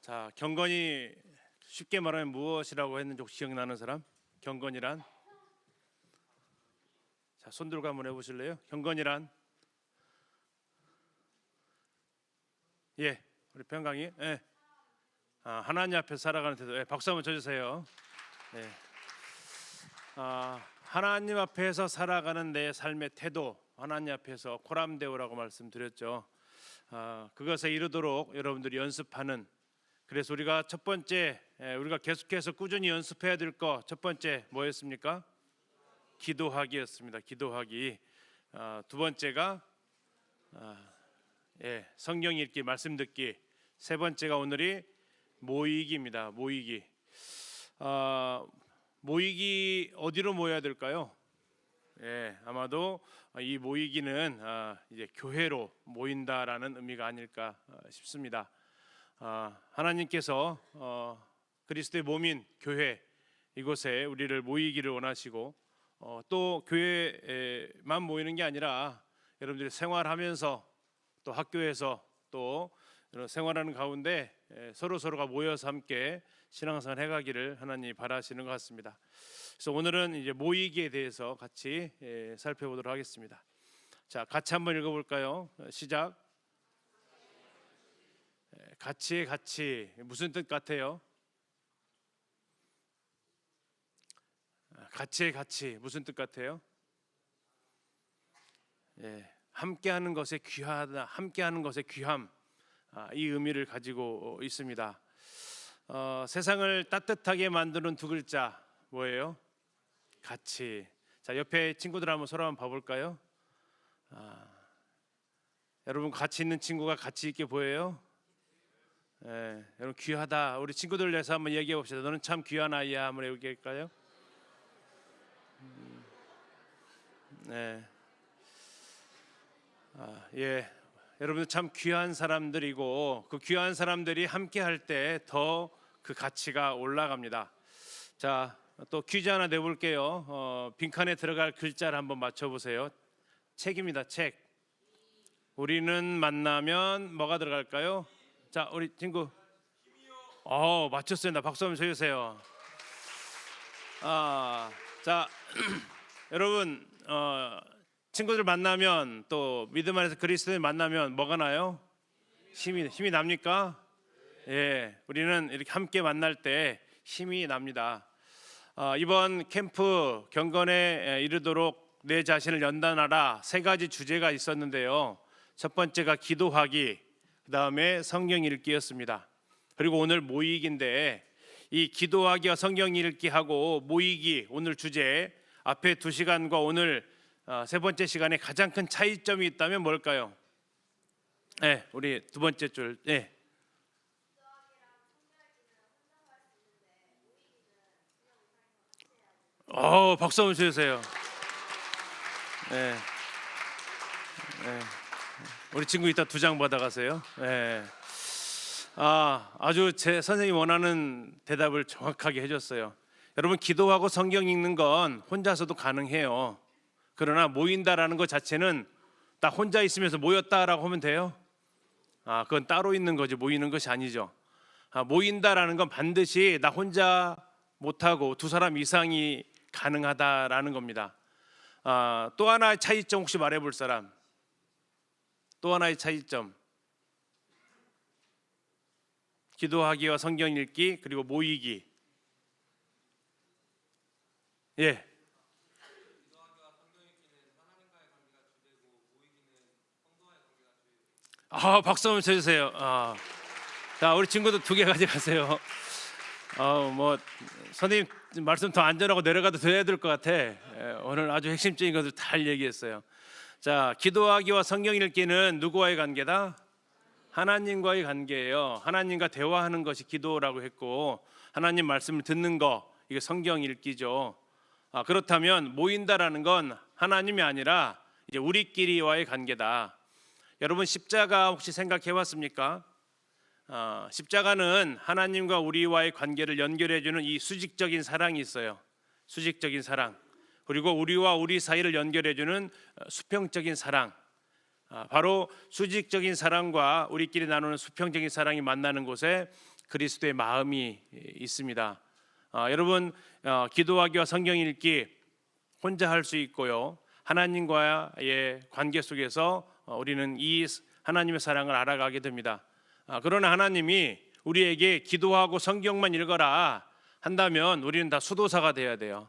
자, 경건이 쉽게 말하면 무엇이라고 했는지 혹시 기억나는 사람? 경건이란? 자, 손 들고 한번 해보실래요? 경건이란? 예, 우리 평강이. 예. 하나님 앞에 살아가는 태도. 예, 박수 한번 쳐주세요. 예. 하나님 앞에서 살아가는 내 삶의 태도, 하나님 앞에서 코람데오라고 말씀드렸죠. 그것에 이르도록 여러분들이 연습하는. 그래서 우리가 첫 번째, 우리가 계속해서 꾸준히 연습해야 될 거 첫 번째 뭐였습니까? 기도하기였습니다. 기도하기. 두 번째가 성경 읽기, 말씀 듣기. 세 번째가 오늘이 모이기입니다. 모이기. 모이기 어디로 모여야 될까요? 아마도 이 모이기는 이제 교회로 모인다라는 의미가 아닐까 싶습니다. 하나님께서 그리스도의 몸인 교회 이곳에 우리를 모이기를 원하시고 또 교회에만 모이는 게 아니라 여러분들이 생활하면서 또 학교에서 또 생활하는 가운데 서로가 모여서 함께 신앙생활 해가기를 하나님이 바라시는 것 같습니다. 그래서 오늘은 이제 모이기에 대해서 같이 살펴보도록 하겠습니다. 자, 같이 한번 읽어볼까요? 시작. 같이 무슨 뜻 같아요? 같이 무슨 뜻 같아요? 함께하는 것의 귀하다, 함께하는 것의 귀함, 이 의미를 가지고 있습니다. 세상을 따뜻하게 만드는 두 글자 뭐예요? 같이. 자, 옆에 친구들 한번 서로 한번 봐볼까요? 여러분 같이 있는 친구가 같이 있게 보여요? 여러분 귀하다. 우리 친구들 내서 한번 얘기해 봅시다. 너는 참 귀한 아이야. 한번 얘기할까요? 여러분 참 귀한 사람들이고 그 귀한 사람들이 함께 할 때 더 그 가치가 올라갑니다. 자, 또 퀴즈 하나 내볼게요. 빈칸에 들어갈 글자를 한번 맞춰보세요. 책입니다. 책. 우리는 만나면 뭐가 들어갈까요? 자, 우리 친구. 맞췄어요. 나 박수 한번 쳐주세요. 자, 여러분 친구들 만나면 또 믿음 안에서 그리스도를 만나면 뭐가 나요? 힘이 납니까? 우리는 이렇게 함께 만날 때 힘이 납니다. 이번 캠프 경건에 이르도록 내 자신을 연단하라 세 가지 주제가 있었는데요. 첫 번째가 기도하기, 그 다음에 성경 읽기였습니다. 그리고 오늘 모이기인데 이 기도하기와 성경 읽기하고 모이기 오늘 주제 앞에 2시간과 오늘 세 번째 시간에 가장 큰 차이점이 있다면 뭘까요? 우리 두 번째 줄. 박수 한번 주세요. 우리 친구 이따 2장 받아가세요. 아주 제 선생님이 원하는 대답을 정확하게 해줬어요. 여러분 기도하고 성경 읽는 건 혼자서도 가능해요. 그러나 모인다라는 것 자체는 나 혼자 있으면서 모였다라고 하면 돼요? 그건 따로 있는 거지 모이는 것이 아니죠. 모인다라는 건 반드시 나 혼자 못하고 두 사람 이상이 가능하다라는 겁니다. 또 하나의 차이점 혹시 말해볼 사람? 또 하나의 차이점. 기도하기와 성경 읽기 그리고 모이기. 박수 한번 쳐주세요. 자, 우리 친구도 2개 가져가세요. 뭐 선생님 말씀 더 안전하고 내려가도 드려야 될 것 같아. 오늘 아주 핵심적인 것을 잘 얘기했어요. 자, 기도하기와 성경 읽기는 누구와의 관계다? 하나님과의 관계예요. 하나님과 대화하는 것이 기도라고 했고 하나님 말씀을 듣는 거 이게 성경 읽기죠. 그렇다면 모인다라는 건 하나님이 아니라 이제 우리끼리와의 관계다. 여러분 십자가 혹시 생각해 봤습니까? 십자가는 하나님과 우리와의 관계를 연결해주는 이 수직적인 사랑이 있어요. 수직적인 사랑. 그리고 우리와 우리 사이를 연결해주는 수평적인 사랑. 바로 수직적인 사랑과 우리끼리 나누는 수평적인 사랑이 만나는 곳에 그리스도의 마음이 있습니다. 여러분, 기도하기와 성경 읽기 혼자 할 수 있고요, 하나님과의 관계 속에서 우리는 이 하나님의 사랑을 알아가게 됩니다. 그러나 하나님이 우리에게 기도하고 성경만 읽어라 한다면 우리는 다 수도사가 돼야 돼요.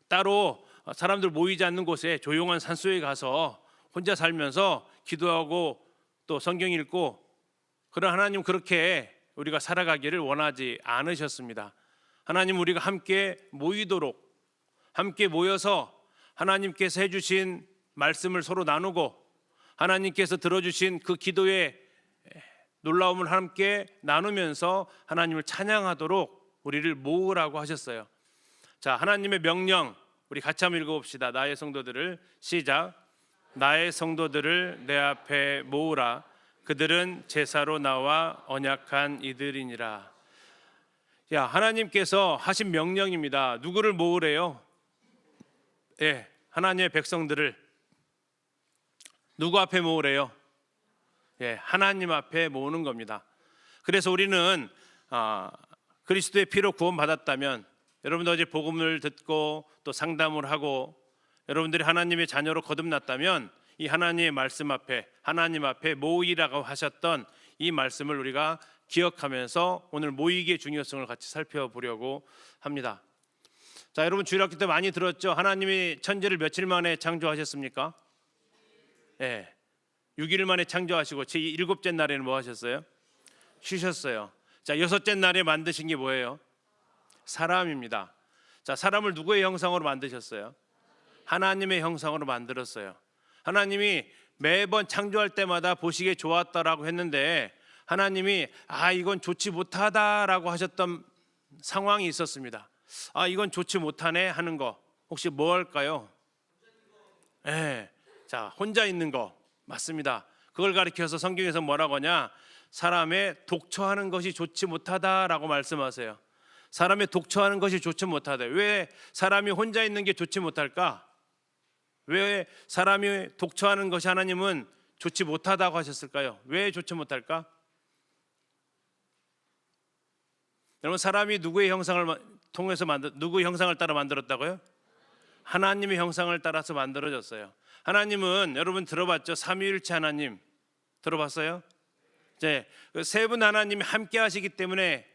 따로 사람들 모이지 않는 곳에 조용한 산속에 가서 혼자 살면서 기도하고 또 성경 읽고, 그런 하나님 그렇게 우리가 살아가기를 원하지 않으셨습니다. 하나님 우리가 함께 모이도록, 함께 모여서 하나님께서 해주신 말씀을 서로 나누고 하나님께서 들어주신 그 기도의 놀라움을 함께 나누면서 하나님을 찬양하도록 우리를 모으라고 하셨어요. 자, 하나님의 명령 우리 같이 한번 읽어봅시다. 나의 성도들을, 시작. 나의 성도들을 내 앞에 모으라. 그들은 제사로 나와 언약한 이들이니라. 야, 하나님께서 하신 명령입니다. 누구를 모으래요? 예, 하나님의 백성들을. 누구 앞에 모으래요? 예, 하나님 앞에 모으는 겁니다. 그래서 우리는 그리스도의 피로 구원받았다면, 여러분들 어제 복음을 듣고 또 상담을 하고 여러분들이 하나님의 자녀로 거듭났다면 이 하나님의 말씀 앞에, 하나님 앞에 모이라고 하셨던 이 말씀을 우리가 기억하면서 오늘 모이기의 중요성을 같이 살펴보려고 합니다. 자, 여러분 주일학교 때 많이 들었죠? 하나님이 천지를 며칠 만에 창조하셨습니까? 예, 6일 만에 창조하시고 제 7째 날에는 뭐 하셨어요? 쉬셨어요. 자, 6째 날에 만드신 게 뭐예요? 사람입니다. 자, 사람을 누구의 형상으로 만드셨어요? 하나님의 형상으로 만들었어요. 하나님이 매번 창조할 때마다 보시기에 좋았다라고 했는데 하나님이 이건 좋지 못하다라고 하셨던 상황이 있었습니다. 이건 좋지 못하네 하는 거 혹시 뭐 할까요? 네, 자, 혼자 있는 거 맞습니다. 그걸 가리켜서 성경에서 뭐라고 하냐? 사람의 독처하는 것이 좋지 못하다라고 말씀하세요. 사람의 독처하는 것이 좋지 못하다. 왜 사람이 혼자 있는 게 좋지 못할까? 왜 사람이 독처하는 것이 하나님은 좋지 못하다고 하셨을까요? 왜 좋지 못할까? 여러분, 사람이 누구의 형상을 통해서 누구의 형상을 따라 만들었다고요? 하나님의 형상을 따라서 만들어졌어요. 하나님은 여러분 들어봤죠? 삼위일체 하나님 들어봤어요? 이제 세 분 하나님이 함께 하시기 때문에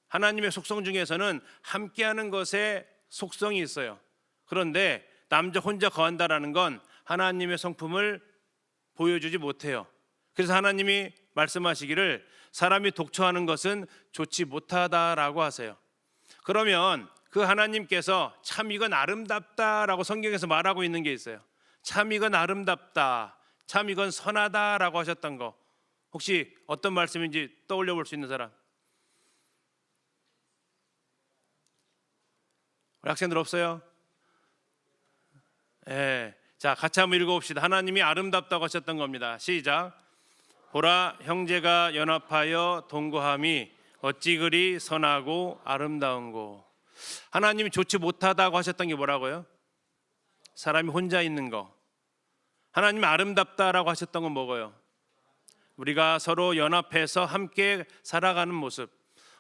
하나님의 속성 중에서는 함께하는 것에 속성이 있어요. 그런데 남자 혼자 거한다라는 건 하나님의 성품을 보여주지 못해요. 그래서 하나님이 말씀하시기를 사람이 독처하는 것은 좋지 못하다라고 하세요. 그러면 그 하나님께서 참 이건 아름답다라고 성경에서 말하고 있는 게 있어요. 참 이건 아름답다, 참 이건 선하다라고 하셨던 거 혹시 어떤 말씀인지 떠올려 볼 수 있는 사람? 우리 학생들 없어요? 예. 자, 같이 한번 읽어봅시다. 하나님이 아름답다고 하셨던 겁니다. 시작. 보라, 형제가 연합하여 동거함이 어찌 그리 선하고 아름다운고. 하나님이 좋지 못하다고 하셨던 게 뭐라고요? 사람이 혼자 있는 거. 하나님이 아름답다라고 하셨던 건 뭐고요? 우리가 서로 연합해서 함께 살아가는 모습.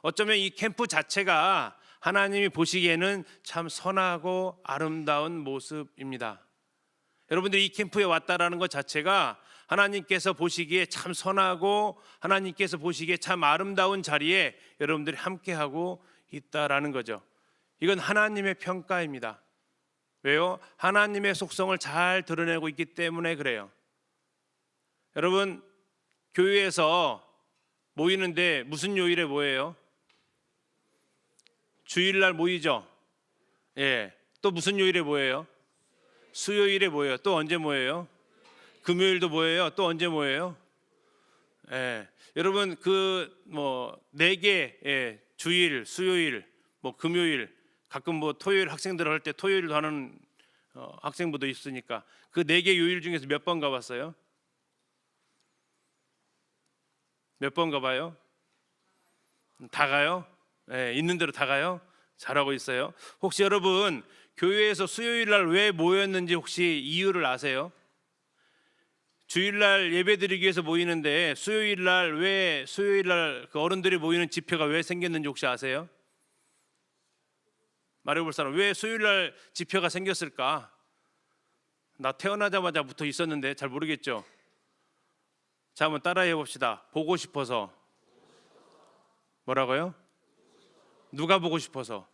어쩌면 이 캠프 자체가 하나님이 보시기에는 참 선하고 아름다운 모습입니다. 여러분들이 이 캠프에 왔다라는 것 자체가 하나님께서 보시기에 참 선하고 하나님께서 보시기에 참 아름다운 자리에 여러분들이 함께하고 있다라는 거죠. 이건 하나님의 평가입니다. 왜요? 하나님의 속성을 잘 드러내고 있기 때문에 그래요. 여러분, 교회에서 모이는데 무슨 요일에 모여요? 주일날 모이죠. 예. 또 무슨 요일에 모여요? 수요일에 모여요. 또 언제 모여요? 금요일도 모여요. 또 언제 모여요? 예. 여러분 네 개, 주일, 수요일, 금요일, 가끔 토요일 학생들 할 때 토요일도 하는 학생부도 있으니까 그 네 개 요일 중에서 몇 번 가봤어요? 몇 번 가봐요? 다 가요? 네, 있는 대로 다 가요? 잘하고 있어요. 혹시 여러분 교회에서 수요일 날 왜 모였는지 혹시 이유를 아세요? 주일날 예배드리기 위해서 모이는데 수요일날 왜 수요일날 그 어른들이 모이는 집회가 왜 생겼는지 혹시 아세요? 말해볼 사람, 왜 수요일날 집회가 생겼을까? 나 태어나자마자부터 있었는데 잘 모르겠죠? 자, 한번 따라해 봅시다. 보고 싶어서. 뭐라고요? 누가 보고 싶어서?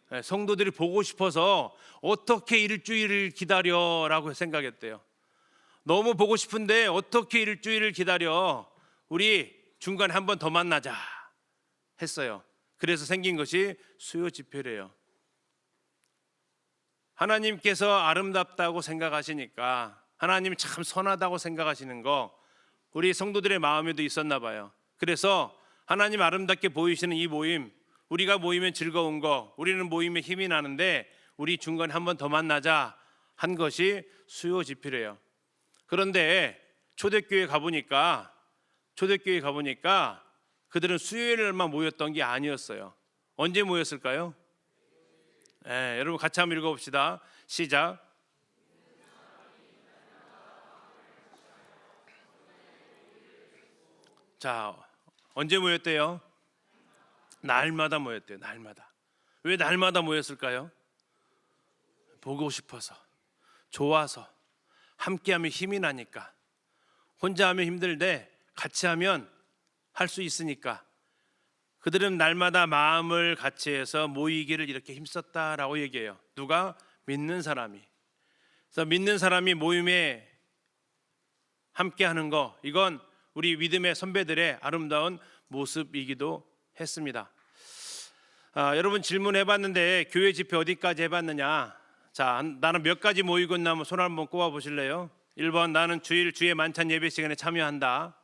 네, 성도들이 보고 싶어서 어떻게 일주일을 기다려라고 생각했대요. 너무 보고 싶은데 어떻게 일주일을 기다려? 우리 중간에 한 번 더 만나자 했어요. 그래서 생긴 것이 수요 집회래요. 하나님께서 아름답다고 생각하시니까, 하나님이 참 선하다고 생각하시는 거 우리 성도들의 마음에도 있었나 봐요. 그래서 하나님 아름답게 보이시는 이 모임, 우리가 모이면 즐거운 거, 우리는 모이면 힘이 나는데 우리 중간에 한 번 더 만나자 한 것이 수요 집회래요. 그런데 초대교회 가보니까 그들은 수요일만 모였던 게 아니었어요. 언제 모였을까요? 네, 여러분 같이 한번 읽어봅시다. 시작. 자, 언제 모였대요? 날마다 모였대요. 날마다. 왜 날마다 모였을까요? 보고 싶어서, 좋아서, 함께하면 힘이 나니까. 혼자 하면 힘들대 같이 하면 할 수 있으니까. 그들은 날마다 마음을 같이 해서 모이기를 이렇게 힘썼다라고 얘기해요. 누가? 믿는 사람이. 그래서 믿는 사람이 모임에 함께하는 거, 이건 우리 믿음의 선배들의 아름다운 모습이기도 했습니다. 여러분 질문해봤는데 교회 집회 어디까지 해봤느냐? 자, 나는 몇 가지 모이고 있나 손 한번 꼽아 보실래요? 1번, 나는 주의 만찬 예배 시간에 참여한다.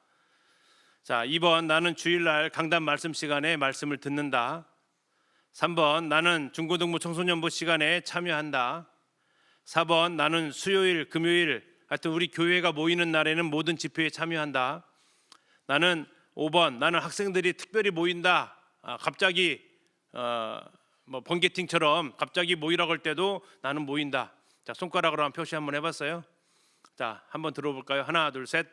자, 2번, 나는 주일날 강단 말씀 시간에 말씀을 듣는다. 3번, 나는 중고등부 청소년부 시간에 참여한다. 4번, 나는 수요일, 금요일, 하여튼 우리 교회가 모이는 날에는 모든 집회에 참여한다. 5번, 나는 학생들이 특별히 모인다. 갑자기 번개팅처럼 갑자기 모이라고 할 때도 나는 모인다. 자, 손가락으로 한 표시 한번 해봤어요. 자, 한번 들어볼까요? 하나, 둘, 셋.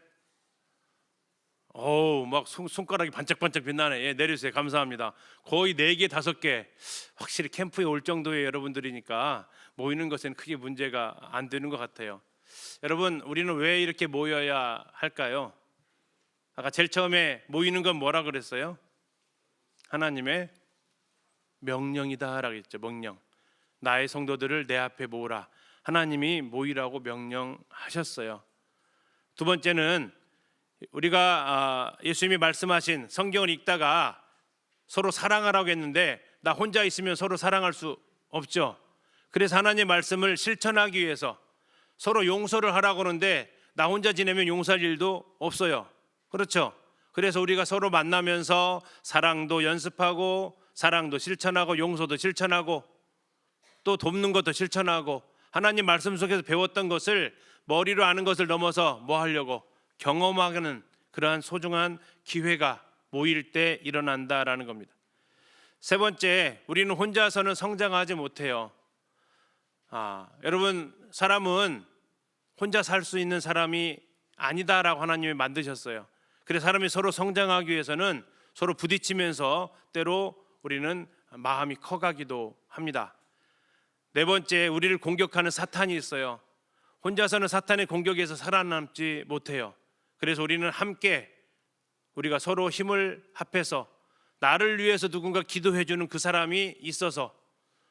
막 손가락이 반짝반짝 빛나네. 예, 내려주세요. 감사합니다. 거의 4개, 5개. 확실히 캠프에 올 정도의 여러분들이니까 모이는 것에는 크게 문제가 안 되는 것 같아요. 여러분, 우리는 왜 이렇게 모여야 할까요? 아까 제일 처음에 모이는 건 뭐라 그랬어요? 하나님의 명령이다라고 했죠. 명령. 나의 성도들을 내 앞에 모으라. 하나님이 모이라고 명령하셨어요. 두 번째는 우리가 예수님이 말씀하신 성경을 읽다가 서로 사랑하라고 했는데 나 혼자 있으면 서로 사랑할 수 없죠. 그래서 하나님의 말씀을 실천하기 위해서 서로 용서를 하라고 하는데 나 혼자 지내면 용서할 일도 없어요. 그렇죠? 그래서 우리가 서로 만나면서 사랑도 연습하고 사랑도 실천하고 용서도 실천하고 또 돕는 것도 실천하고 하나님 말씀 속에서 배웠던 것을 머리로 아는 것을 넘어서 뭐 하려고 경험하는 그러한 소중한 기회가 모일 때 일어난다라는 겁니다. 세 번째, 우리는 혼자서는 성장하지 못해요. 여러분, 사람은 혼자 살 수 있는 사람이 아니다라고 하나님이 만드셨어요. 그래서 사람이 서로 성장하기 위해서는 서로 부딪히면서 때로 우리는 마음이 커가기도 합니다. 네 번째, 우리를 공격하는 사탄이 있어요. 혼자서는 사탄의 공격에서 살아남지 못해요. 그래서 우리는 함께 우리가 서로 힘을 합해서 나를 위해서 누군가 기도해주는 그 사람이 있어서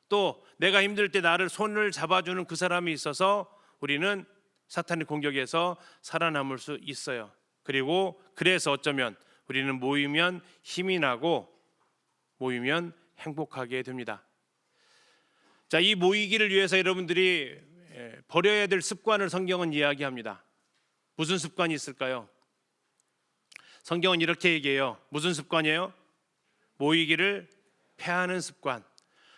또 내가 힘들 때 나를 손을 잡아주는 그 사람이 있어서 우리는 사탄의 공격에서 살아남을 수 있어요. 그리고 그래서 어쩌면 우리는 모이면 힘이 나고 모이면 행복하게 됩니다. 자, 이 모이기를 위해서 여러분들이 버려야 될 습관을 성경은 이야기합니다. 무슨 습관이 있을까요? 성경은 이렇게 얘기해요. 무슨 습관이에요? 모이기를 패하는 습관.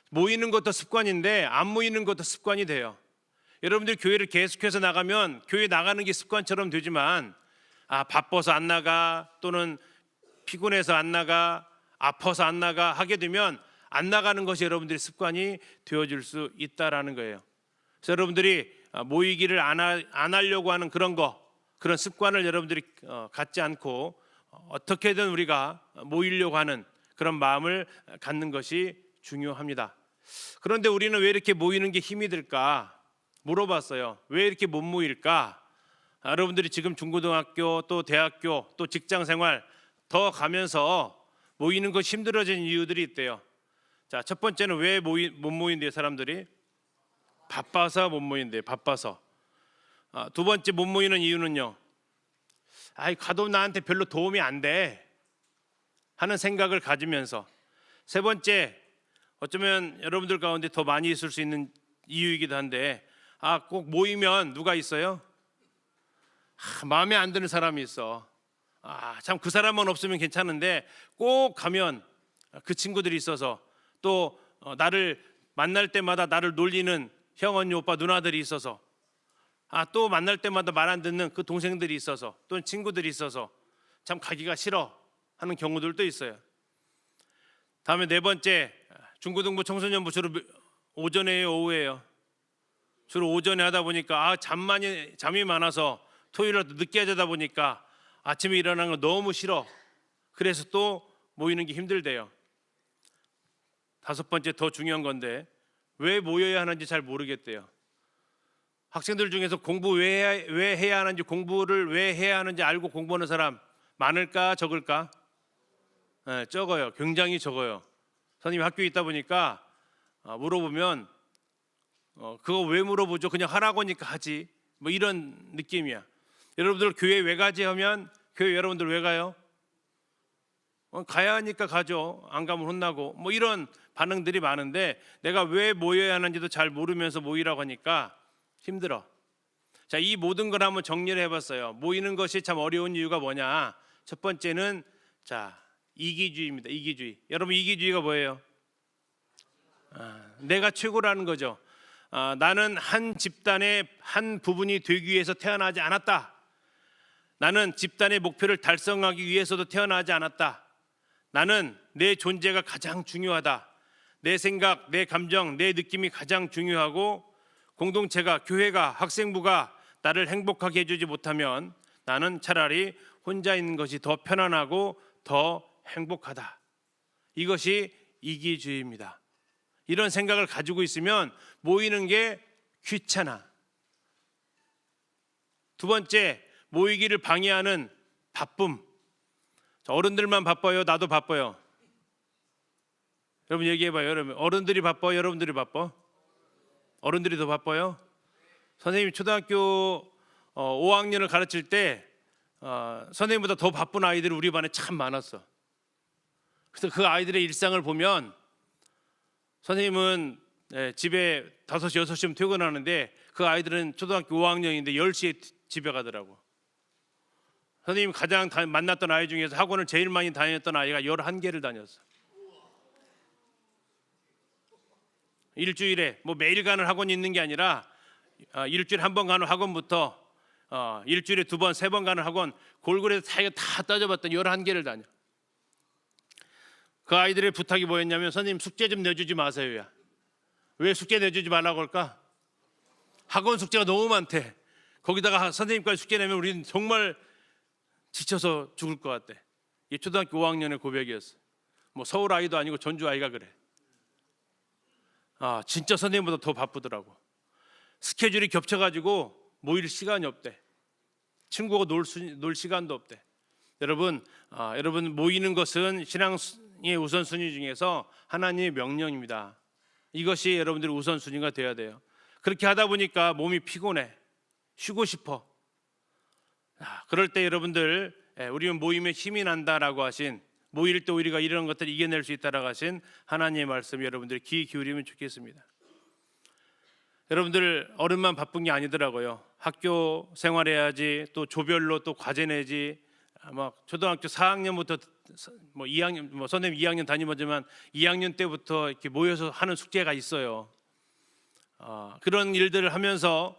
모이는 것도 습관인데 안 모이는 것도 습관이 돼요. 여러분들 교회를 계속해서 나가면 교회 나가는 게 습관처럼 되지만 바빠서 안 나가 또는 피곤해서 안 나가 아파서 안 나가 하게 되면 안 나가는 것이 여러분들의 습관이 되어질 수 있다라는 거예요. 그래서 여러분들이 모이기를 안 하려고 하는 그런 거, 그런 습관을 여러분들이 갖지 않고 어떻게든 우리가 모이려고 하는 그런 마음을 갖는 것이 중요합니다. 그런데 우리는 왜 이렇게 모이는 게 힘이 들까 물어봤어요. 왜 이렇게 못 모일까? 여러분들이 지금 중고등학교 또 대학교 또 직장 생활 더 가면서 모이는 것 힘들어진 이유들이 있대요. 자, 첫 번째는 왜 못 모인대요? 사람들이 바빠서 못 모인대요. 바빠서. 두 번째 못 모이는 이유는요. 아이, 가도 나한테 별로 도움이 안 돼 하는 생각을 가지면서. 세 번째, 어쩌면 여러분들 가운데 더 많이 있을 수 있는 이유이기도 한데, 꼭 모이면 누가 있어요? 마음에 안 드는 사람이 있어. 참 그 사람만 없으면 괜찮은데 꼭 가면 그 친구들이 있어서, 또 나를 만날 때마다 나를 놀리는 형, 언니, 오빠, 누나들이 있어서, 또 만날 때마다 말 안 듣는 그 동생들이 있어서, 또는 친구들이 있어서 참 가기가 싫어 하는 경우들도 있어요. 다음에 네 번째, 중고등부 청소년부 주로 오전에요, 오후에요? 주로 오전에 하다 보니까 잠이 많아서 토요일에도 늦게 자다 보니까 아침에 일어나는 거 너무 싫어. 그래서 또 모이는 게 힘들대요. 다섯 번째, 더 중요한 건데 왜 모여야 하는지 잘 모르겠대요. 학생들 중에서 공부 왜 해야 하는지, 공부를 왜 해야 하는지 알고 공부하는 사람 많을까 적을까? 네, 적어요. 굉장히 적어요. 선생님이 학교에 있다 보니까 물어보면 그거 왜 물어보죠? 그냥 하라고 하니까 하지. 뭐 이런 느낌이야. 여러분들 교회 왜 가지 하면, 교회 여러분들 왜 가요? 가야 하니까 가죠. 안 가면 혼나고. 뭐 이런 반응들이 많은데, 내가 왜 모여야 하는지도 잘 모르면서 모이라고 하니까 힘들어. 자, 이 모든 걸 한번 정리를 해봤어요. 모이는 것이 참 어려운 이유가 뭐냐? 첫 번째는 이기주의입니다. 이기주의. 여러분, 이기주의가 뭐예요? 내가 최고라는 거죠. 나는 한 집단의 한 부분이 되기 위해서 태어나지 않았다. 나는 집단의 목표를 달성하기 위해서도 태어나지 않았다. 나는 내 존재가 가장 중요하다. 내 생각, 내 감정, 내 느낌이 가장 중요하고, 공동체가, 교회가, 학생부가 나를 행복하게 해주지 못하면 나는 차라리 혼자 있는 것이 더 편안하고 더 행복하다. 이것이 이기주의입니다. 이런 생각을 가지고 있으면 모이는 게 귀찮아. 두 번째, 모이기를 방해하는 바쁨. 어른들만 바빠요? 나도 바빠요? 여러분 얘기해봐요. 여러분, 어른들이 바빠요? 여러분들이 바빠? 어른들이 더 바빠요? 선생님이 초등학교 5학년을 가르칠 때 선생님보다 더 바쁜 아이들이 우리 반에 참 많았어. 그래서 그 아이들의 일상을 보면, 선생님은 집에 5시, 6시면 퇴근하는데 그 아이들은 초등학교 5학년인데 10시에 집에 가더라고. 선생님이 가장 만났던 아이 중에서 학원을 제일 많이 다녔던 아이가 11개를 다녔어. 일주일에 뭐 매일 가는 학원이 있는 게 아니라 일주일에 한 번 가는 학원부터 일주일에 2번, 3번 가는 학원, 골고루 다 따져봤더니 11개를 다녀. 그 아이들의 부탁이 뭐였냐면, 선생님 숙제 좀 내주지 마세요야. 왜 숙제 내주지 말라고 할까? 학원 숙제가 너무 많대. 거기다가 선생님까지 숙제 내면 우리는 정말 지쳐서 죽을 것 같대. 이 초등학교 5학년의 고백이었어. 뭐 서울 아이도 아니고 전주 아이가 그래. 진짜 선생님보다 더 바쁘더라고. 스케줄이 겹쳐가지고 모일 시간이 없대. 친구가 놀 시간도 없대. 여러분 모이는 것은 신앙의 우선순위 중에서 하나님의 명령입니다. 이것이 여러분들의 우선순위가 되어야 돼요. 그렇게 하다 보니까 몸이 피곤해. 쉬고 싶어. 그럴 때 여러분들, 우리는 모이면 힘이 난다라고 하신, 모일 때 우리가 이런 것들을 이겨낼 수 있다라고 하신 하나님의 말씀, 여러분들 귀 기울이면 좋겠습니다. 여러분들 어른만 바쁜 게 아니더라고요. 학교 생활해야지, 또 조별로 또 과제 내지. 막 초등학교 4학년부터 뭐 2학년, 뭐 선생님 2학년 다니지만 2학년 때부터 이렇게 모여서 하는 숙제가 있어요. 그런 일들을 하면서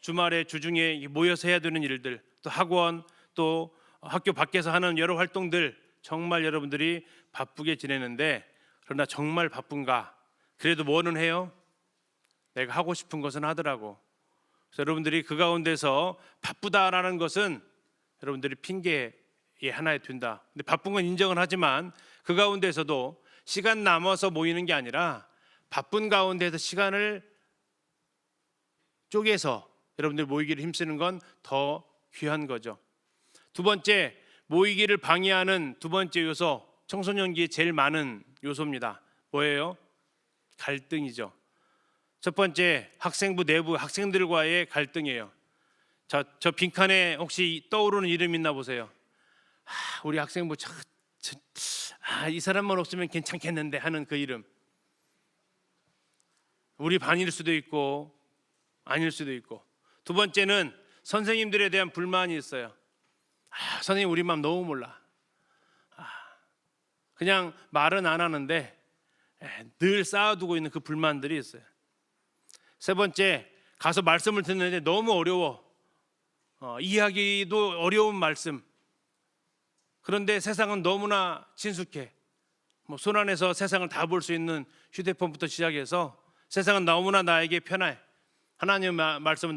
주말에, 주중에 모여서 해야 되는 일들, 또 학원, 또 학교 밖에서 하는 여러 활동들, 정말 여러분들이 바쁘게 지내는데, 그러나 정말 바쁜가? 그래도 뭐는 해요? 내가 하고 싶은 것은 하더라고. 그래서 여러분들이 그 가운데서 바쁘다라는 것은 여러분들이 핑계의 하나에 둔다. 근데 바쁜 건 인정을 하지만 그 가운데서도 시간 남아서 모이는 게 아니라 바쁜 가운데서 시간을 쪼개서 여러분들 모이기를 힘쓰는 건 더 귀한 거죠. 두 번째, 모이기를 방해하는 두 번째 요소, 청소년기에 제일 많은 요소입니다. 뭐예요? 갈등이죠. 첫 번째, 학생부 내부 학생들과의 갈등이에요. 저 빈칸에 혹시 떠오르는 이름 있나 보세요. 우리 학생부 이 사람만 없으면 괜찮겠는데 하는 그 이름. 우리 반일 수도 있고 아닐 수도 있고. 두 번째는 선생님들에 대한 불만이 있어요. 선생님 우리 마음 너무 몰라. 그냥 말은 안 하는데 늘 쌓아두고 있는 그 불만들이 있어요. 세 번째, 가서 말씀을 듣는데 너무 어려워. 이해하기도 어려운 말씀. 그런데 세상은 너무나 친숙해. 손 안에서 세상을 다 볼 수 있는 휴대폰부터 시작해서 세상은 너무나 나에게 편해. 하나님 말씀은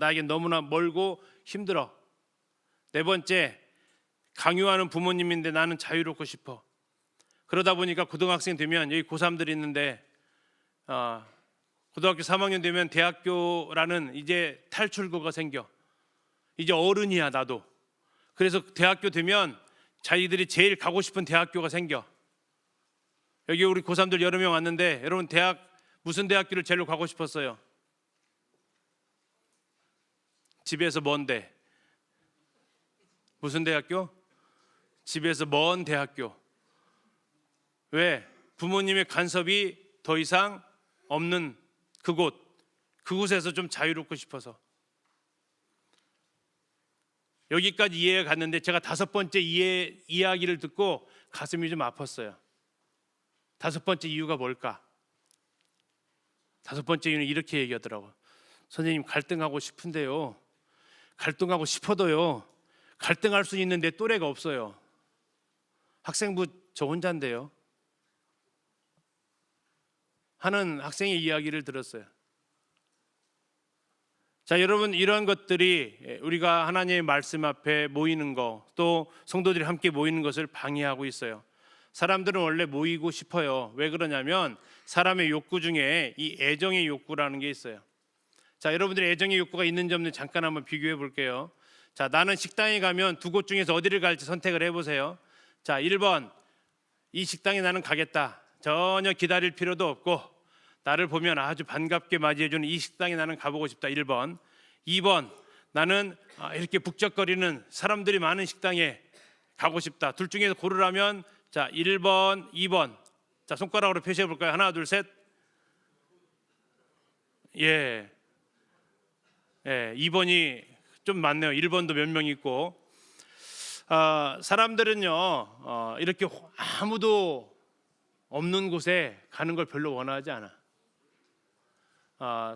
나에게 너무나 멀고 힘들어. 네 번째, 강요하는 부모님인데 나는 자유롭고 싶어. 그러다 보니까 고등학생 되면 여기 고3들이 있는데 고등학교 3학년 되면 대학교라는 이제 탈출구가 생겨. 이제 어른이야 나도. 그래서 대학교 되면 자기들이 제일 가고 싶은 대학교가 생겨. 여기 우리 고3들 여러 명 왔는데 여러분 무슨 대학교를 제일 가고 싶었어요? 집에서 먼데. 무슨 대학교? 집에서 먼 대학교. 왜? 부모님의 간섭이 더 이상 없는 그곳에서 좀 자유롭고 싶어서. 여기까지 이해가 갔는데 제가 다섯 번째 이야기를 듣고 가슴이 좀 아팠어요. 다섯 번째 이유가 뭘까? 다섯 번째 이유는 이렇게 얘기하더라고요. 선생님 갈등하고 싶은데요. 갈등하고 싶어도요. 갈등할 수 있는 내 또래가 없어요. 학생부 저 혼자인데요. 하는 학생의 이야기를 들었어요. 자, 여러분 이러한 것들이 우리가 하나님의 말씀 앞에 모이는 거, 또 성도들이 함께 모이는 것을 방해하고 있어요. 사람들은 원래 모이고 싶어요. 왜 그러냐면 사람의 욕구 중에 이 애정의 욕구라는 게 있어요. 자, 여러분들이 애정의 욕구가 있는지 없는지 잠깐 한번 비교해 볼게요. 자, 나는 식당에 가면 두 곳 중에서 어디를 갈지 선택을 해보세요. 자, 1번, 이 식당에 나는 가겠다. 전혀 기다릴 필요도 없고 나를 보면 아주 반갑게 맞이해주는 이 식당에 나는 가보고 싶다. 1번. 2번, 나는 이렇게 북적거리는 사람들이 많은 식당에 가고 싶다. 둘 중에서 고르라면 자, 1번, 2번. 자, 손가락으로 표시해 볼까요? 하나, 둘, 셋. 예, 2번이 좀 많네요. 1번도 몇 명 있고. 사람들은요 이렇게 아무도 없는 곳에 가는 걸 별로 원하지 않아.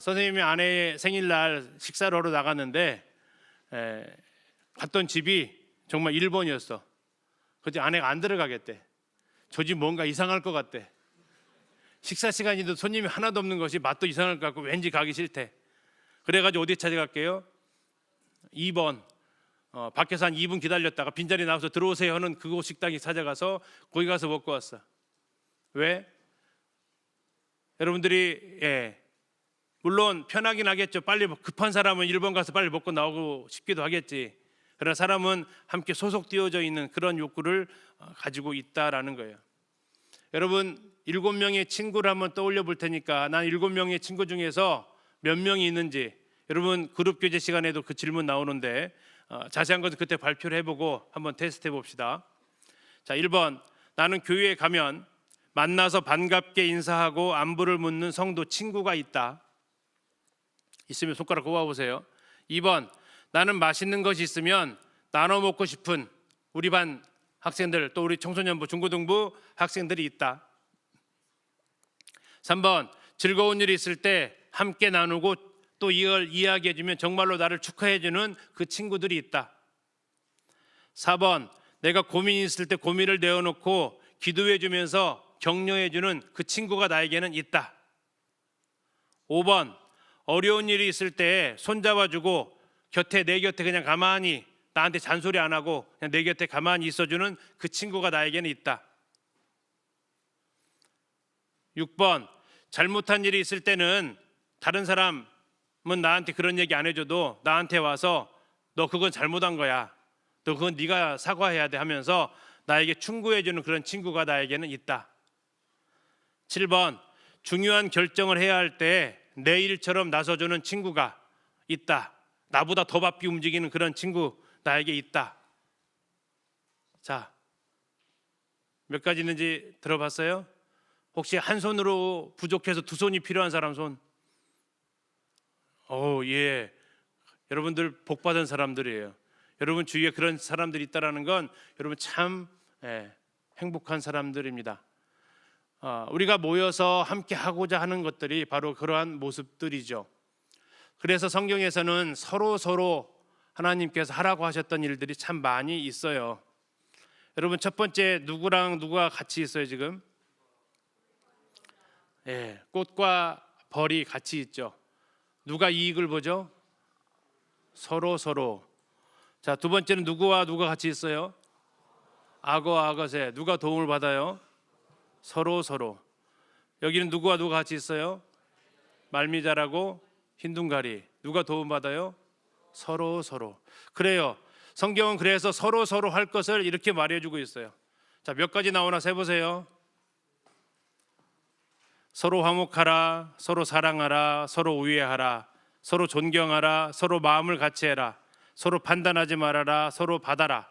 선생님이 아내의 생일날 식사를 하러 나갔는데 갔던 집이 정말 1번이었어. 그때 아내가 안 들어가겠대. 저 집 뭔가 이상할 것 같대. 식사 시간인데도 손님이 하나도 없는 것이 맛도 이상할 것 같고 왠지 가기 싫대. 그래가지고 어디 찾아갈게요? 2번. 밖에서 한 2분 기다렸다가 빈자리 나와서 들어오세요 하는 그곳 식당에 찾아가서 거기 가서 먹고 왔어. 왜? 여러분들이 물론 편하긴 하겠죠. 빨리 급한 사람은 1번 가서 빨리 먹고 나오고 싶기도 하겠지. 그러나 사람은 함께 소속되어져 있는 그런 욕구를 가지고 있다라는 거예요. 여러분 7명의 친구를 한번 떠올려 볼 테니까 난 7명의 친구 중에서 몇 명이 있는지 여러분 그룹 교제 시간에도 그 질문 나오는데 자세한 것은 그때 발표를 해보고 한번 테스트 해봅시다. 자, 1번, 나는 교회에 가면 만나서 반갑게 인사하고 안부를 묻는 성도 친구가 있다. 있으면 손가락 꼽아보세요. 2번, 나는 맛있는 것이 있으면 나눠 먹고 싶은 우리 반 학생들, 또 우리 청소년부, 중고등부 학생들이 있다. 3번, 즐거운 일이 있을 때 함께 나누고 또 이걸 이야기해주면 정말로 나를 축하해주는 그 친구들이 있다. 4번, 내가 고민이 있을 때 고민을 내어놓고 기도해주면서 격려해주는 그 친구가 나에게는 있다. 5번, 어려운 일이 있을 때 손잡아주고 내 곁에 그냥 가만히 나한테 잔소리 안 하고 그냥 내 곁에 가만히 있어주는 그 친구가 나에게는 있다. 6번, 잘못한 일이 있을 때는 다른 사람은 나한테 그런 얘기 안 해줘도 나한테 와서 너 그건 잘못한 거야, 너 그건 네가 사과해야 돼 하면서 나에게 충고해주는 그런 친구가 나에게는 있다. 7번, 중요한 결정을 해야 할 때 내 일처럼 나서주는 친구가 있다. 나보다 더 바삐 움직이는 그런 친구 나에게 있다. 자, 몇 가지 있는지 들어봤어요? 혹시 한 손으로 부족해서 두 손이 필요한 사람 손? 예. 여러분들 복 받은 사람들이에요. 여러분 주위에 그런 사람들이 있다라는 건 여러분 참 행복한 사람들입니다. 우리가 모여서 함께 하고자 하는 것들이 바로 그러한 모습들이죠. 그래서 성경에서는 서로 하나님께서 하라고 하셨던 일들이 참 많이 있어요. 여러분 첫 번째, 누구랑 누가 같이 있어요 지금? 꽃과 벌이 같이 있죠. 누가 이익을 보죠? 서로. 자, 두 번째는 누구와 누가 같이 있어요? 악어와 악어새. 누가 도움을 받아요? 서로. 여기는 누구와 누가 같이 있어요? 말미잘하고 흰둥가리. 누가 도움 받아요? 서로. 그래요. 성경은 그래서 서로 할 것을 이렇게 말해주고 있어요. 자, 몇 가지 나오나 세보세요. 서로 화목하라, 서로 사랑하라, 서로 우애하라, 서로 존경하라, 서로 마음을 같이 해라, 서로 판단하지 말아라, 서로 받아라,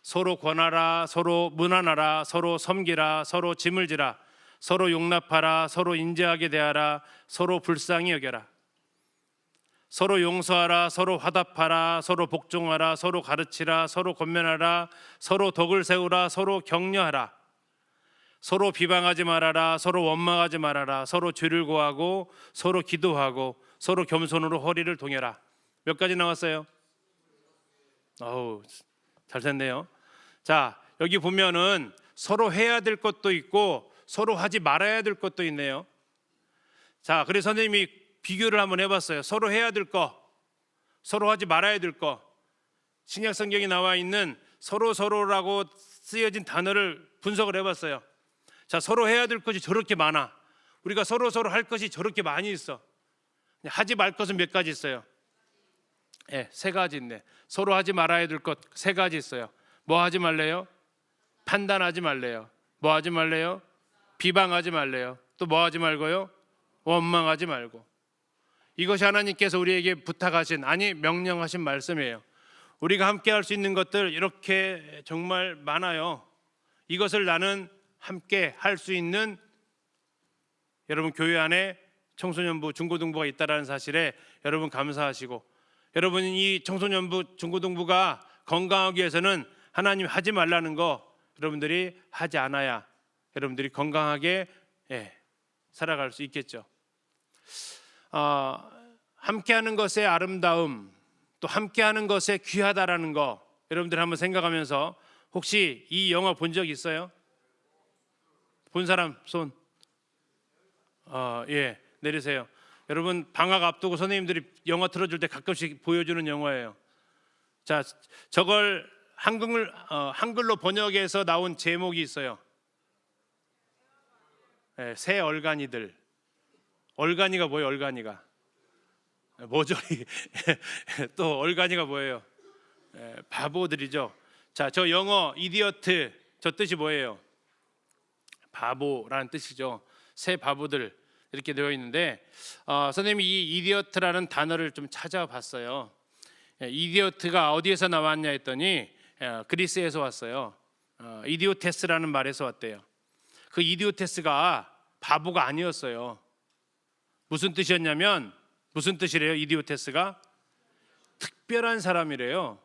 서로 권하라, 서로 문안하라, 서로 섬기라, 서로 짐을 지라, 서로 용납하라, 서로 인자하게 대하라, 서로 불쌍히 여겨라, 서로 용서하라, 서로 화답하라, 서로 복종하라, 서로 가르치라, 서로 권면하라, 서로 덕을 세우라, 서로 격려하라, 서로 비방하지 말아라, 서로 원망하지 말아라, 서로 죄를 고하고 서로 기도하고 서로 겸손으로 허리를 동여라. 몇 가지 나왔어요? 잘 됐네요. 자, 여기 보면은 서로 해야 될 것도 있고 서로 하지 말아야 될 것도 있네요. 자, 그래서 선생님이 비교를 한번 해봤어요. 서로 해야 될 거, 서로 하지 말아야 될 거. 신약 성경에 나와 있는 서로라고 쓰여진 단어를 분석을 해봤어요. 자, 서로 해야 될 것이 저렇게 많아. 우리가 서로 할 것이 저렇게 많이 있어. 하지 말 것은 몇 가지 있어요? 세 가지 있네. 서로 하지 말아야 될 것 세 가지 있어요. 뭐 하지 말래요? 판단하지 말래요. 뭐 하지 말래요? 비방하지 말래요. 또 뭐 하지 말고요? 원망하지 말고. 이것이 하나님께서 우리에게 부탁하신, 아니 명령하신 말씀이에요. 우리가 함께 할 수 있는 것들 이렇게 정말 많아요. 이것을 나는 함께 할 수 있는, 여러분 교회 안에 청소년부, 중고등부가 있다는 사실에 여러분 감사하시고, 여러분 이 청소년부, 중고등부가 건강하기 위해서는 하나님 하지 말라는 거 여러분들이 하지 않아야 여러분들이 건강하게 살아갈 수 있겠죠. 함께하는 것의 아름다움, 또 함께하는 것의 귀하다라는 거 여러분들 한번 생각하면서, 혹시 이 영화 본 적 있어요? 본 사람 손. 내리세요. 여러분 방학 앞두고 선생님들이 영화 틀어줄 때 가끔씩 보여주는 영화예요. 자, 저걸 한글로 번역해서 나온 제목이 있어요. 새 얼간이들. 얼간이가 뭐예요? 얼간이가 모조리 또 얼간이가 뭐예요? 바보들이죠. 자, 저 영어 이디어트, 저 뜻이 뭐예요? 바보라는 뜻이죠. 새 바보들 이렇게 되어 있는데, 선생님이 이 이디어트라는 단어를 좀 찾아봤어요. 이디어트가 어디에서 나왔냐 했더니 그리스에서 왔어요. 이디오테스라는 말에서 왔대요. 그 이디오테스가 바보가 아니었어요. 무슨 뜻이었냐면, 무슨 뜻이래요? 이디오테스가 특별한 사람이래요.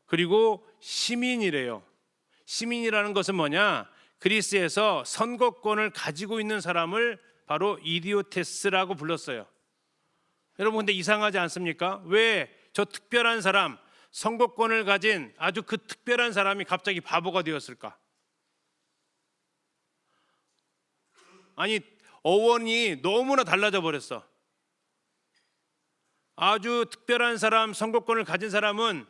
그리고 시민이래요. 시민이라는 것은 뭐냐? 그리스에서 선거권을 가지고 있는 사람을 바로 이디오테스라고 불렀어요. 여러분 근데 이상하지 않습니까? 왜 저 특별한 사람, 선거권을 가진 아주 그 특별한 사람이 갑자기 바보가 되었을까? 아니, 어원이 너무나 달라져 버렸어. 아주 특별한 사람, 선거권을 가진 사람은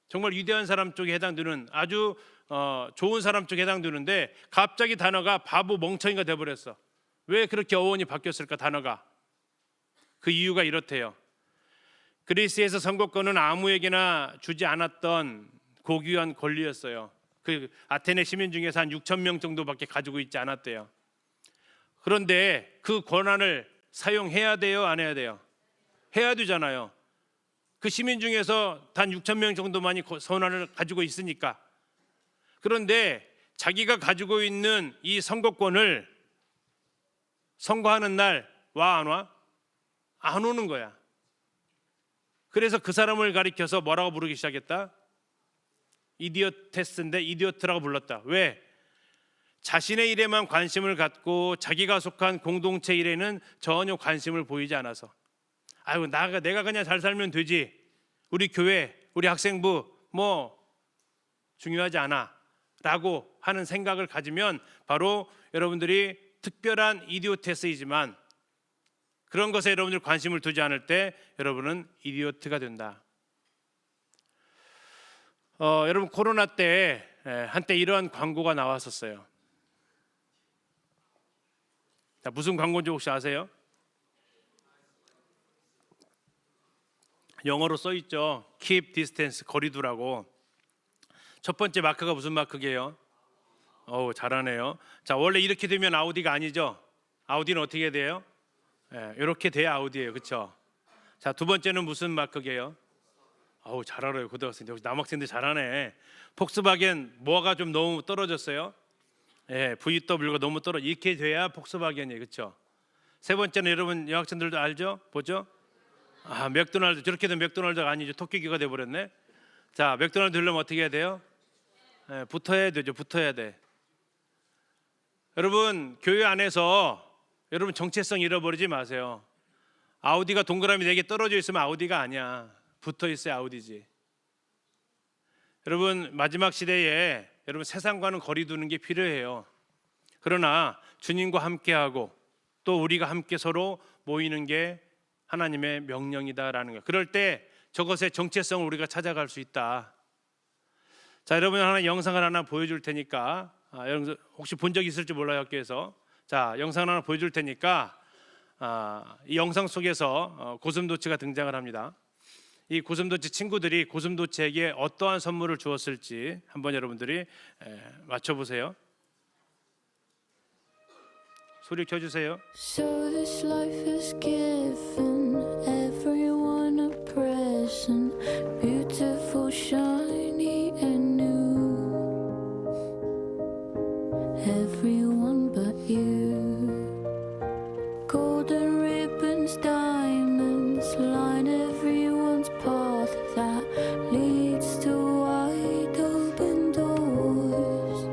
정말 위대한 사람 쪽에 해당되는 아주 좋은 사람 쪽에 해당되는데 갑자기 단어가 바보 멍청이가 돼버렸어. 왜 그렇게 어원이 바뀌었을까? 단어가 그 이유가 이렇대요. 그리스에서 선거권은 아무에게나 주지 않았던 고귀한 권리였어요. 그 아테네 시민 중에서 한 6천 명 정도밖에 가지고 있지 않았대요. 그런데 그 권한을 사용해야 돼요, 안 해야 돼요? 해야 되잖아요. 그 시민 중에서 단 6천 명 정도만이 권한을 가지고 있으니까. 그런데 자기가 가지고 있는 이 선거권을 선거하는 날 와 안 와? 안 오는 거야. 그래서 그 사람을 가리켜서 뭐라고 부르기 시작했다? 이디오테스인데 이디오트라고 불렀다. 왜? 자신의 일에만 관심을 갖고 자기가 속한 공동체 일에는 전혀 관심을 보이지 않아서 아이고 내가 그냥 잘 살면 되지. 우리 교회, 우리 학생부 뭐 중요하지 않아 라고 하는 생각을 가지면 바로 여러분들이 특별한 이디오테스이지만 그런 것에 여러분들 관심을 두지 않을 때 여러분은 이디오트가 된다. 여러분 코로나 때 한때 이러한 광고가 나왔었어요. 자, 무슨 광고인지 혹시 아세요? 영어로 써 있죠. Keep distance, 거리 두라고. 첫 번째 마크가 무슨 마크게요? 잘하네요. 자, 원래 이렇게 되면 아우디가 아니죠. 아우디는 어떻게 돼요? 이렇게 돼야 아우디예요, 그렇죠? 자, 두 번째는 무슨 마크게요? 잘 알아요, 고등학생들. 역시 남학생들 잘하네. 폭스바겐 뭐가 좀 너무 떨어졌어요? VW가 너무 떨어. 이렇게 돼야 폭스바겐이에요, 그렇죠? 세 번째는 여러분 여학생들도 알죠? 뭐죠? 맥도날드. 저렇게 되면 맥도날드가 아니죠. 토끼기가 돼버렸네. 자, 맥도날드 되려면 어떻게 해야 돼요? 붙어야 되죠. 붙어야 돼. 여러분 교회 안에서 여러분 정체성 잃어버리지 마세요. 아우디가 동그라미 4개 떨어져 있으면 아우디가 아니야. 붙어 있어야 아우디지. 여러분 마지막 시대에 여러분 세상과는 거리 두는 게 필요해요. 그러나 주님과 함께하고 또 우리가 함께 서로 모이는 게 하나님의 명령이다라는 거예요. 그럴 때 저것의 정체성을 우리가 찾아갈 수 있다. 자, 여러분 하나 영상을 하나 보여줄 테니까 여러분 혹시 본 적 있을지 몰라요, 학교에서. 자, 영상 하나 보여줄 테니까 이 영상 속에서 고슴도치가 등장을 합니다. 이 고슴도치 친구들이 고슴도치에게 어떠한 선물을 주었을지 한번 여러분들이 맞춰보세요. 소리 켜주세요. So this life has given everyone a present, beautiful, shiny and new. Everyone but you. Golden ribbons, diamonds line everyone's path that leads to wide open doors.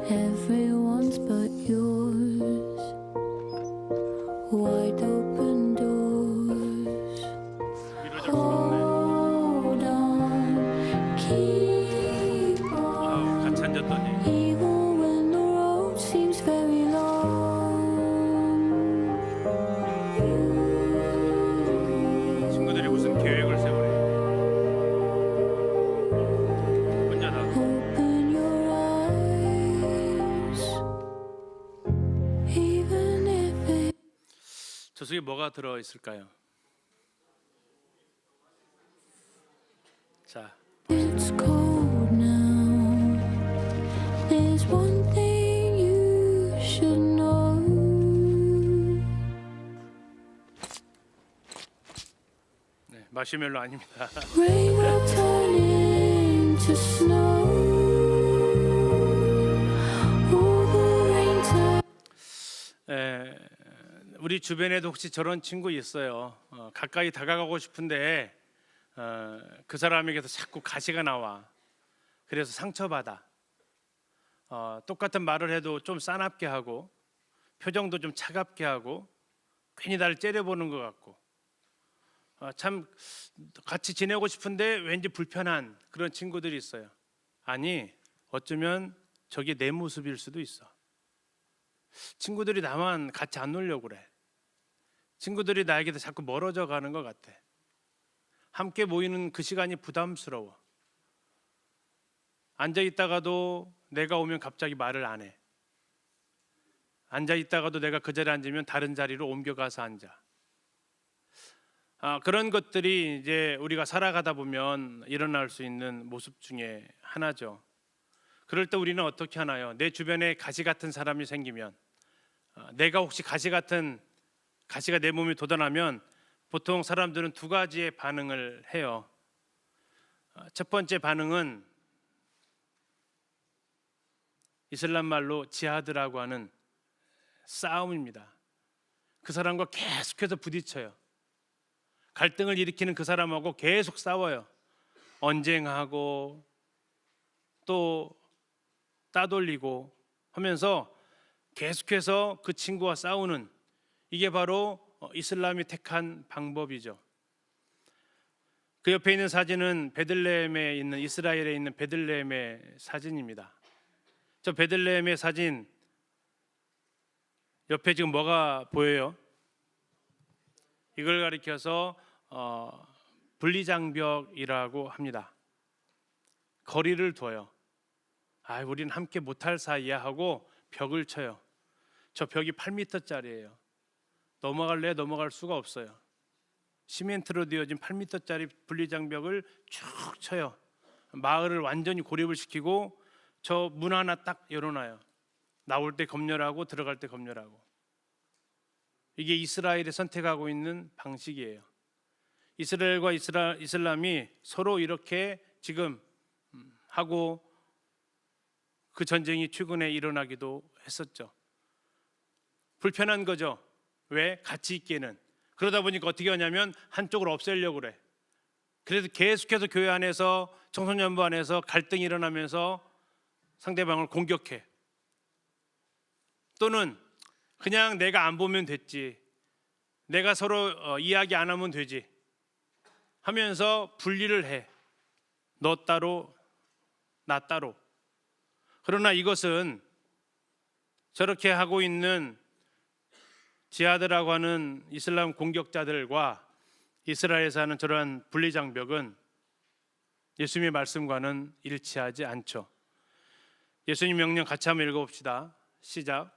Everyone's but yours. Wide open doors. Hold on, keep on. 같이 앉았더니 Even when the road seems very long. 친구들이 무슨 계획을 세우래. 혼자다. Open your eyes. Even if it 저 속에 뭐가 들어 있을까요? 자, It's cold now. There's one thing you should know. 마시멜로 아닙니다. Rain will turn into snow. All the rain turn. 우리 주변에도 혹시 저런 친구 있어요. 가까이 다가가고 싶은데 그 사람에게서 자꾸 가시가 나와. 그래서 상처받아. 똑같은 말을 해도 좀 싸납게 하고 표정도 좀 차갑게 하고 괜히 나를 째려보는 것 같고 참 같이 지내고 싶은데 왠지 불편한 그런 친구들이 있어요. 아니 어쩌면 저게 내 모습일 수도 있어. 친구들이 나만 같이 안 놀려고 그래. 친구들이 나에게서 자꾸 멀어져 가는 것 같아. 함께 모이는 그 시간이 부담스러워. 앉아 있다가도 내가 오면 갑자기 말을 안 해. 앉아 있다가도 내가 그 자리에 앉으면 다른 자리로 옮겨가서 앉아. 그런 것들이 이제 우리가 살아가다 보면 일어날 수 있는 모습 중에 하나죠. 그럴 때 우리는 어떻게 하나요? 내 주변에 가시 같은 사람이 생기면, 내가 혹시 가시가 내 몸에 돋아나면 보통 사람들은 두 가지의 반응을 해요. 첫 번째 반응은 이슬람 말로 지하드라고 하는 싸움입니다. 그 사람과 계속해서 부딪혀요. 갈등을 일으키는 그 사람하고 계속 싸워요. 언쟁하고 또 따돌리고 하면서 계속해서 그 친구와 싸우는, 이게 바로 이슬람이 택한 방법이죠. 그 옆에 있는 사진은 베들레헴에 있는, 이스라엘에 있는 베들레헴의 사진입니다. 저 베들레헴의 사진 옆에 지금 뭐가 보여요? 이걸 가리켜서 분리장벽이라고 합니다. 거리를 둬요. 우리는 함께 못할 사이야 하고 벽을 쳐요. 저 벽이 8m짜리예요. 넘어갈 수가 없어요. 시멘트로 되어진 8m짜리 분리장벽을 쭉 쳐요. 마을을 완전히 고립을 시키고 저 문 하나 딱 열어놔요. 나올 때 검열하고 들어갈 때 검열하고. 이게 이스라엘이 선택하고 있는 방식이에요. 이스라엘과 이슬람이 서로 이렇게 지금 하고 그 전쟁이 최근에 일어나기도 했었죠. 불편한 거죠. 왜? 같이 있기에는. 그러다 보니까 어떻게 하냐면 한쪽을 없애려고 그래. 그래서 계속해서 교회 안에서, 청소년부 안에서 갈등이 일어나면서 상대방을 공격해. 또는 그냥 내가 안 보면 됐지, 내가 서로 이야기 안 하면 되지 하면서 분리를 해. 너 따로 나 따로. 그러나 이것은 저렇게 하고 있는 지하드라고 하는 이슬람 공격자들과 이스라엘에서 하는 저러한 분리장벽은 예수님의 말씀과는 일치하지 않죠. 예수님 명령 같이 한번 읽어봅시다. 시작.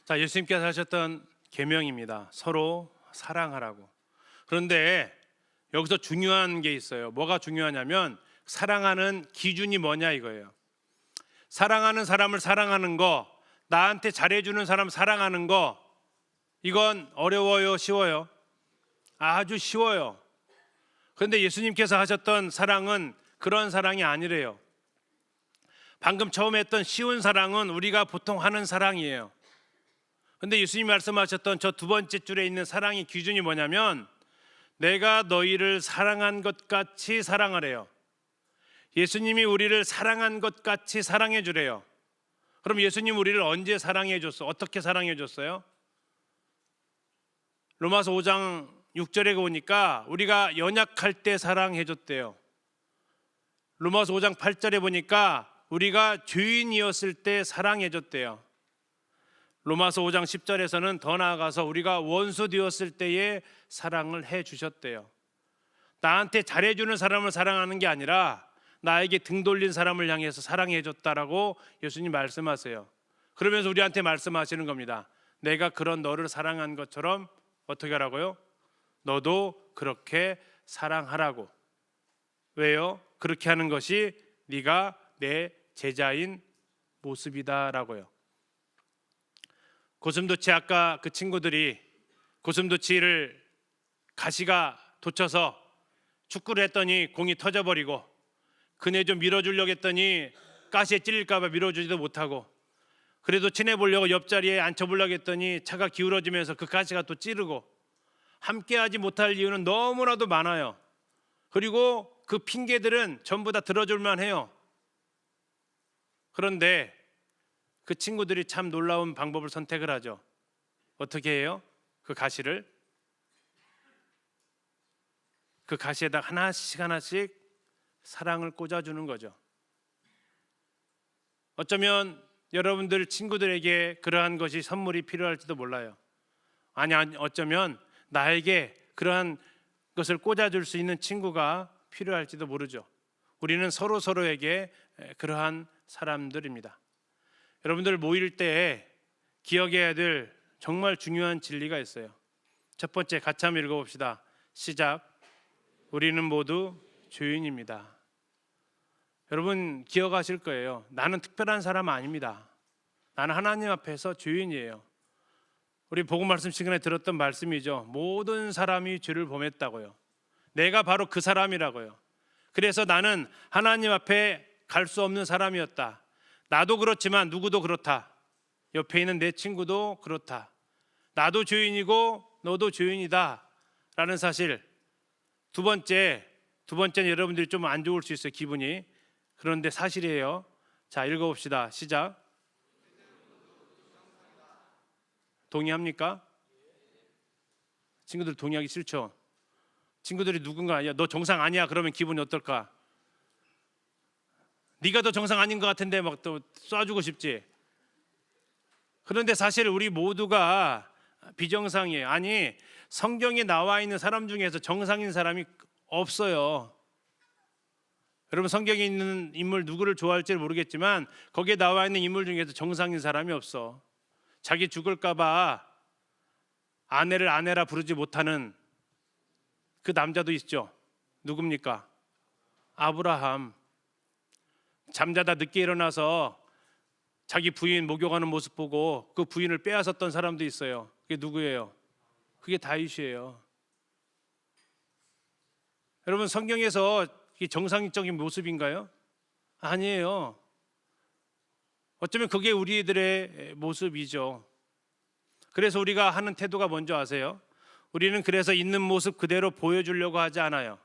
자, 예수님께서 하셨던 계명입니다. 서로 사랑하라고. 그런데 여기서 중요한 게 있어요. 뭐가 중요하냐면 사랑하는 기준이 뭐냐 이거예요. 사랑하는 사람을 사랑하는 거, 나한테 잘해주는 사람 사랑하는 거, 이건 어려워요, 쉬워요? 아주 쉬워요. 그런데 예수님께서 하셨던 사랑은 그런 사랑이 아니래요. 방금 처음 했던 쉬운 사랑은 우리가 보통 하는 사랑이에요. 근데 예수님이 말씀하셨던 저 두 번째 줄에 있는 사랑의 기준이 뭐냐면 내가 너희를 사랑한 것 같이 사랑하래요. 예수님이 우리를 사랑한 것 같이 사랑해 주래요. 그럼 예수님 우리를 언제 사랑해 줬어? 어떻게 사랑해 줬어요? 로마서 5장 6절에 보니까 우리가 연약할 때 사랑해 줬대요. 로마서 5장 8절에 보니까 우리가 죄인이었을 때 사랑해 줬대요. 로마서 5장 10절에서는 더 나아가서 우리가 원수 되었을 때에 사랑을 해 주셨대요. 나한테 잘해주는 사람을 사랑하는 게 아니라 나에게 등 돌린 사람을 향해서 사랑해 줬다라고 예수님 말씀하세요. 그러면서 우리한테 말씀하시는 겁니다. 내가 그런 너를 사랑한 것처럼 어떻게 하라고요? 너도 그렇게 사랑하라고. 왜요? 그렇게 하는 것이 네가 내 제자인 모습이다라고요. 고슴도치, 아까 그 친구들이 고슴도치를 가시가 돋쳐서 축구를 했더니 공이 터져버리고 그네 좀 밀어주려고 했더니 가시에 찔릴까 봐 밀어주지도 못하고, 그래도 친해보려고 옆자리에 앉혀보려고 했더니 차가 기울어지면서 그 가시가 또 찌르고, 함께하지 못할 이유는 너무나도 많아요. 그리고 그 핑계들은 전부 다 들어줄만 해요. 그런데 그 친구들이 참 놀라운 방법을 선택을 하죠. 어떻게 해요? 그 가시를 그 가시에다 하나씩 하나씩 사랑을 꽂아주는 거죠. 어쩌면 여러분들 친구들에게 그러한 것이 선물이 필요할지도 몰라요. 아니 어쩌면 나에게 그러한 것을 꽂아줄 수 있는 친구가 필요할지도 모르죠. 우리는 서로에게 그러한 사람들입니다. 여러분들 모일 때 기억해야 될 정말 중요한 진리가 있어요. 첫 번째, 같이 한번 읽어봅시다. 시작. 우리는 모두 죄인입니다. 여러분 기억하실 거예요. 나는 특별한 사람 아닙니다. 나는 하나님 앞에서 죄인이에요. 우리 복음 말씀 시간에 들었던 말씀이죠. 모든 사람이 죄를 범했다고요. 내가 바로 그 사람이라고요. 그래서 나는 하나님 앞에 갈 수 없는 사람이었다. 나도 그렇지만 누구도 그렇다. 옆에 있는 내 친구도 그렇다. 나도 죄인이고 너도 죄인이다 라는 사실. 두 번째는 여러분들이 좀 안 좋을 수 있어요, 기분이. 그런데 사실이에요. 자, 읽어봅시다. 시작. 동의합니까? 친구들 동의하기 싫죠? 친구들이 누군가 아니야, 너 정상 아니야 그러면 기분이 어떨까? 네가 더 정상 아닌 것 같은데 막 또 쏴주고 싶지. 그런데 사실 우리 모두가 비정상이에요. 아니, 성경에 나와 있는 사람 중에서 정상인 사람이 없어요. 여러분 성경에 있는 인물 누구를 좋아할지 모르겠지만 거기에 나와 있는 인물 중에서 정상인 사람이 없어. 자기 죽을까 봐 아내를 아내라 부르지 못하는 그 남자도 있죠. 누굽니까? 아브라함. 잠자다 늦게 일어나서 자기 부인 목욕하는 모습 보고 그 부인을 빼앗았던 사람도 있어요. 그게 누구예요? 그게 다윗이에요. 여러분 성경에서 이게 정상적인 모습인가요? 아니에요. 어쩌면 그게 우리들의 모습이죠. 그래서 우리가 하는 태도가 뭔지 아세요? 우리는 그래서 있는 모습 그대로 보여주려고 하지 않아요.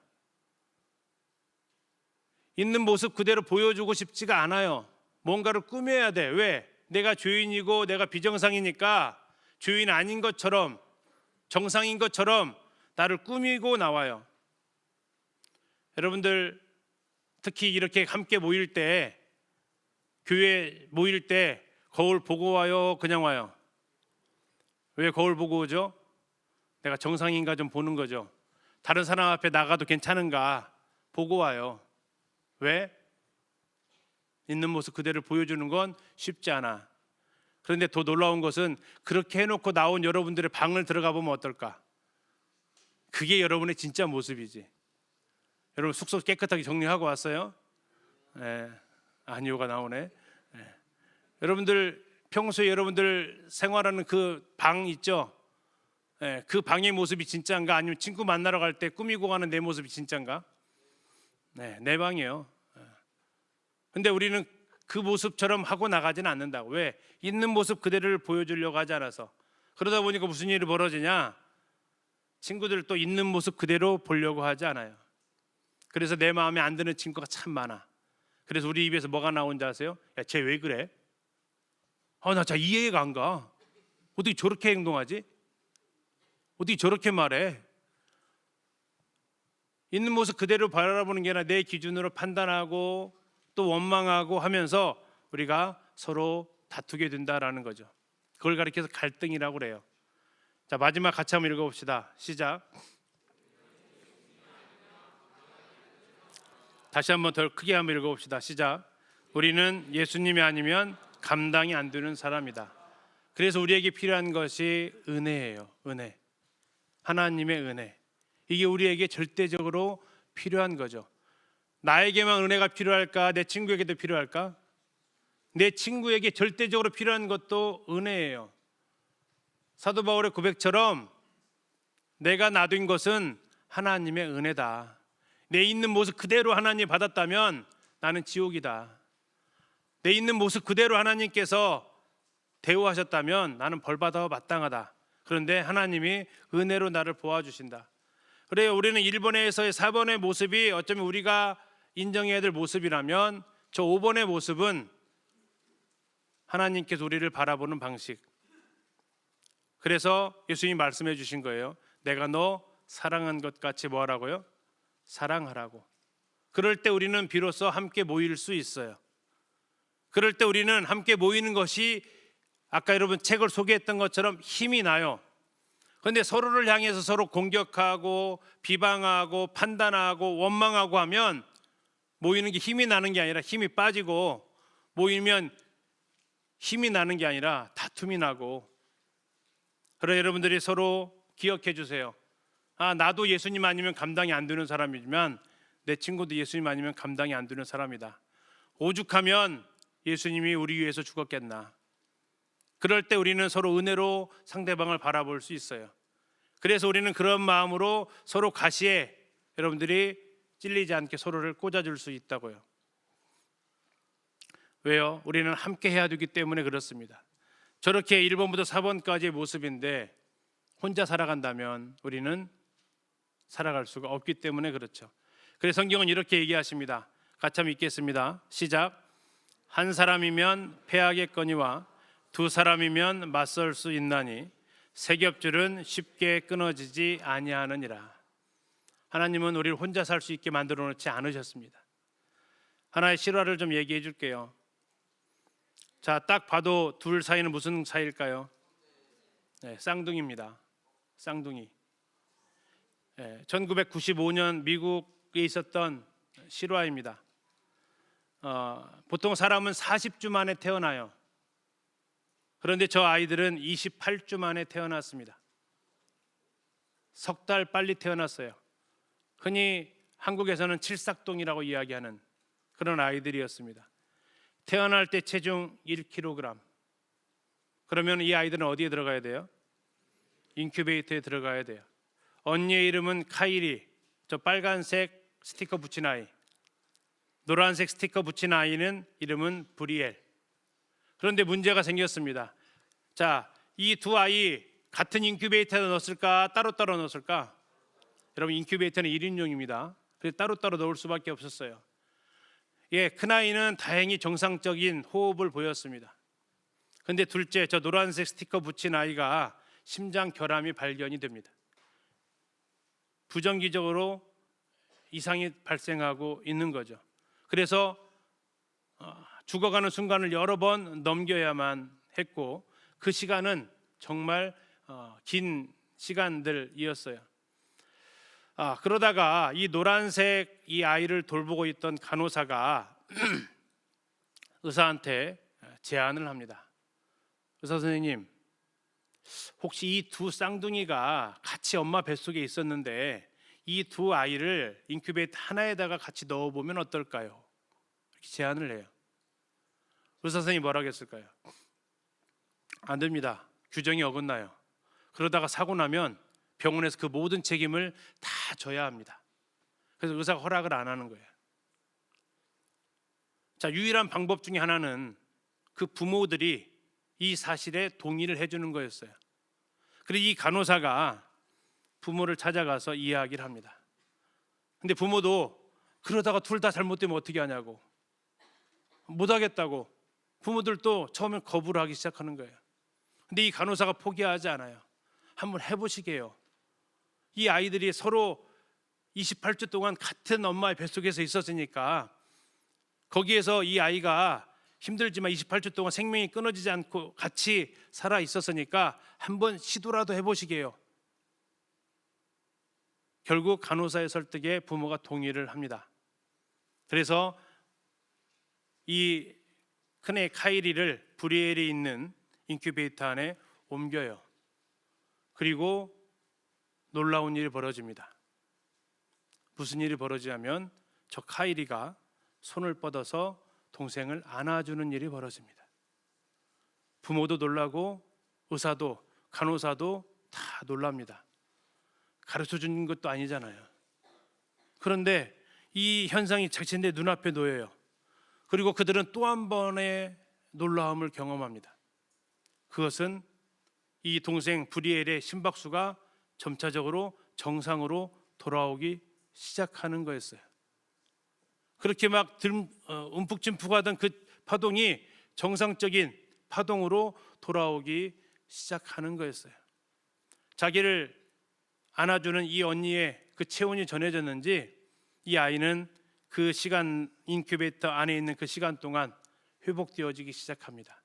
있는 모습 그대로 보여주고 싶지가 않아요. 뭔가를 꾸며야 돼. 왜? 내가 죄인이고 내가 비정상이니까 죄인 아닌 것처럼, 정상인 것처럼 나를 꾸미고 나와요. 여러분들 특히 이렇게 함께 모일 때, 교회 모일 때 거울 보고 와요, 그냥 와요? 왜 거울 보고 오죠? 내가 정상인가 좀 보는 거죠. 다른 사람 앞에 나가도 괜찮은가 보고 와요. 왜? 있는 모습 그대로 보여주는 건 쉽지 않아. 그런데 더 놀라운 것은 그렇게 해놓고 나온 여러분들의 방을 들어가 보면 어떨까? 그게 여러분의 진짜 모습이지. 여러분 숙소 깨끗하게 정리하고 왔어요? 아니요가 나오네. 여러분들 평소에 여러분들 생활하는 그 방 있죠? 그 방의 모습이 진짜인가? 아니면 친구 만나러 갈 때 꾸미고 가는 내 모습이 진짜인가? 내 방이에요. 근데 우리는 그 모습처럼 하고 나가지는 않는다고. 왜? 있는 모습 그대로를 보여주려고 하지 않아서. 그러다 보니까 무슨 일이 벌어지냐? 친구들 또 있는 모습 그대로 보려고 하지 않아요. 그래서 내 마음에 안 드는 친구가 참 많아. 그래서 우리 입에서 뭐가 나온지 아세요? 야, 쟤 왜 그래? 나 자 이해가 안 가. 어떻게 저렇게 행동하지? 어떻게 저렇게 말해? 있는 모습 그대로 바라보는 게 아니라 내 기준으로 판단하고 또 원망하고 하면서 우리가 서로 다투게 된다라는 거죠. 그걸 가리켜서 갈등이라고 그래요. 자, 마지막 같이 한번 읽어봅시다. 시작. 다시 한번 더 크게 한번 읽어봅시다. 시작. 우리는 예수님이 아니면 감당이 안 되는 사람이다. 그래서 우리에게 필요한 것이 은혜예요. 은혜. 하나님의 은혜. 이게 우리에게 절대적으로 필요한 거죠. 나에게만 은혜가 필요할까? 내 친구에게도 필요할까? 내 친구에게 절대적으로 필요한 것도 은혜예요. 사도 바울의 고백처럼 내가 놔둔 것은 하나님의 은혜다. 내 있는 모습 그대로 하나님 받았다면 나는 지옥이다. 내 있는 모습 그대로 하나님께서 대우하셨다면 나는 벌받아 마땅하다. 그런데 하나님이 은혜로 나를 보아주신다. 그래요. 우리는 1번에서의 4번의 모습이 어쩌면 우리가 인정해야 될 모습이라면 저 5번의 모습은 하나님께서 우리를 바라보는 방식. 그래서 예수님이 말씀해 주신 거예요. 내가 너 사랑한 것 같이 뭐 하라고요? 사랑하라고. 그럴 때 우리는 비로소 함께 모일 수 있어요. 그럴 때 우리는 함께 모이는 것이 아까 여러분 책을 소개했던 것처럼 힘이 나요. 그런데 서로를 향해서 서로 공격하고 비방하고 판단하고 원망하고 하면 모이는 게 힘이 나는 게 아니라 힘이 빠지고, 모이면 힘이 나는 게 아니라 다툼이 나고. 그래 여러분들이 서로 기억해 주세요. 나도 예수님 아니면 감당이 안 되는 사람이지만 내 친구도 예수님 아니면 감당이 안 되는 사람이다. 오죽하면 예수님이 우리 위해서 죽었겠나. 그럴 때 우리는 서로 은혜로 상대방을 바라볼 수 있어요. 그래서 우리는 그런 마음으로 서로 가시에 여러분들이 찔리지 않게 서로를 꽂아줄 수 있다고요. 왜요? 우리는 함께 해야 되기 때문에 그렇습니다. 저렇게 1번부터 4번까지의 모습인데 혼자 살아간다면 우리는 살아갈 수가 없기 때문에 그렇죠. 그래서 성경은 이렇게 얘기하십니다. 같이 한번 읽겠습니다. 시작. 한 사람이면 패하겠거니와 두 사람이면 맞설 수 있나니 세 겹줄은 쉽게 끊어지지 아니하느니라. 하나님은 우리를 혼자 살 수 있게 만들어 놓지 않으셨습니다. 하나의 실화를 좀 얘기해 줄게요. 자, 딱 봐도 둘 사이는 무슨 사이일까요? 네, 쌍둥이입니다. 쌍둥이. 1995년 미국에 있었던 실화입니다. 보통 사람은 40주 만에 태어나요. 그런데 저 아이들은 28주 만에 태어났습니다. 석 달 빨리 태어났어요. 흔히 한국에서는 칠삭동이라고 이야기하는 그런 아이들이었습니다. 태어날 때 체중 1kg. 그러면 이 아이들은 어디에 들어가야 돼요? 인큐베이터에 들어가야 돼요. 언니의 이름은 카이리. 저 빨간색 스티커 붙인 아이. 노란색 스티커 붙인 아이는 이름은 브리엘. 그런데 문제가 생겼습니다. 자, 이 두 아이 같은 인큐베이터에 넣었을까? 따로따로 넣었을까? 여러분, 인큐베이터는 1인용입니다. 그래서 따로따로 넣을 수밖에 없었어요. 큰 아이는 다행히 정상적인 호흡을 보였습니다. 그런데 둘째, 저 노란색 스티커 붙인 아이가 심장 결함이 발견이 됩니다. 부정기적으로 이상이 발생하고 있는 거죠. 그래서 죽어가는 순간을 여러 번 넘겨야만 했고, 그 시간은 정말 긴 시간들이었어요. 그러다가 이 노란색 이 아이를 돌보고 있던 간호사가 의사한테 제안을 합니다. 의사 선생님, 혹시 이 두 쌍둥이가 같이 엄마 뱃속에 있었는데 이 두 아이를 인큐베이터 하나에다가 같이 넣어보면 어떨까요? 이렇게 제안을 해요. 의사 선생님이 뭐라고 했을까요? 안 됩니다. 규정이 어긋나요. 그러다가 사고 나면 병원에서 그 모든 책임을 다 져야 합니다. 그래서 의사가 허락을 안 하는 거예요. 자, 유일한 방법 중에 하나는 그 부모들이 이 사실에 동의를 해주는 거였어요. 그리고 이 간호사가 부모를 찾아가서 이야기를 합니다. 근데 부모도 그러다가 둘 다 잘못되면 어떻게 하냐고, 못하겠다고 부모들도 처음엔 거부를 하기 시작하는 거예요. 근데 이 간호사가 포기하지 않아요. 한번 해보시게요. 이 아이들이 서로 28주 동안 같은 엄마의 뱃속에서 있었으니까, 거기에서 이 아이가 힘들지만 28주 동안 생명이 끊어지지 않고 같이 살아 있었으니까 한번 시도라도 해보시게요. 결국 간호사의 설득에 부모가 동의를 합니다. 그래서 이 큰애 카이리를 브리엘이 있는 인큐베이터 안에 옮겨요. 그리고 놀라운 일이 벌어집니다. 무슨 일이 벌어지냐면 저 카이리가 손을 뻗어서 동생을 안아주는 일이 벌어집니다. 부모도 놀라고 의사도 간호사도 다 놀랍니다. 가르쳐 준 것도 아니잖아요. 그런데 이 현상이 자신의 눈앞에 놓여요. 그리고 그들은 또 한 번의 놀라움을 경험합니다. 그것은 이 동생 브리엘의 심박수가 점차적으로 정상으로 돌아오기 시작하는 거였어요. 그렇게 막 움푹짐푹하던 그 파동이 정상적인 파동으로 돌아오기 시작하는 거였어요. 자기를 안아주는 이 언니의 그 체온이 전해졌는지 이 아이는 그 시간 인큐베이터 안에 있는 그 시간 동안 회복되어지기 시작합니다.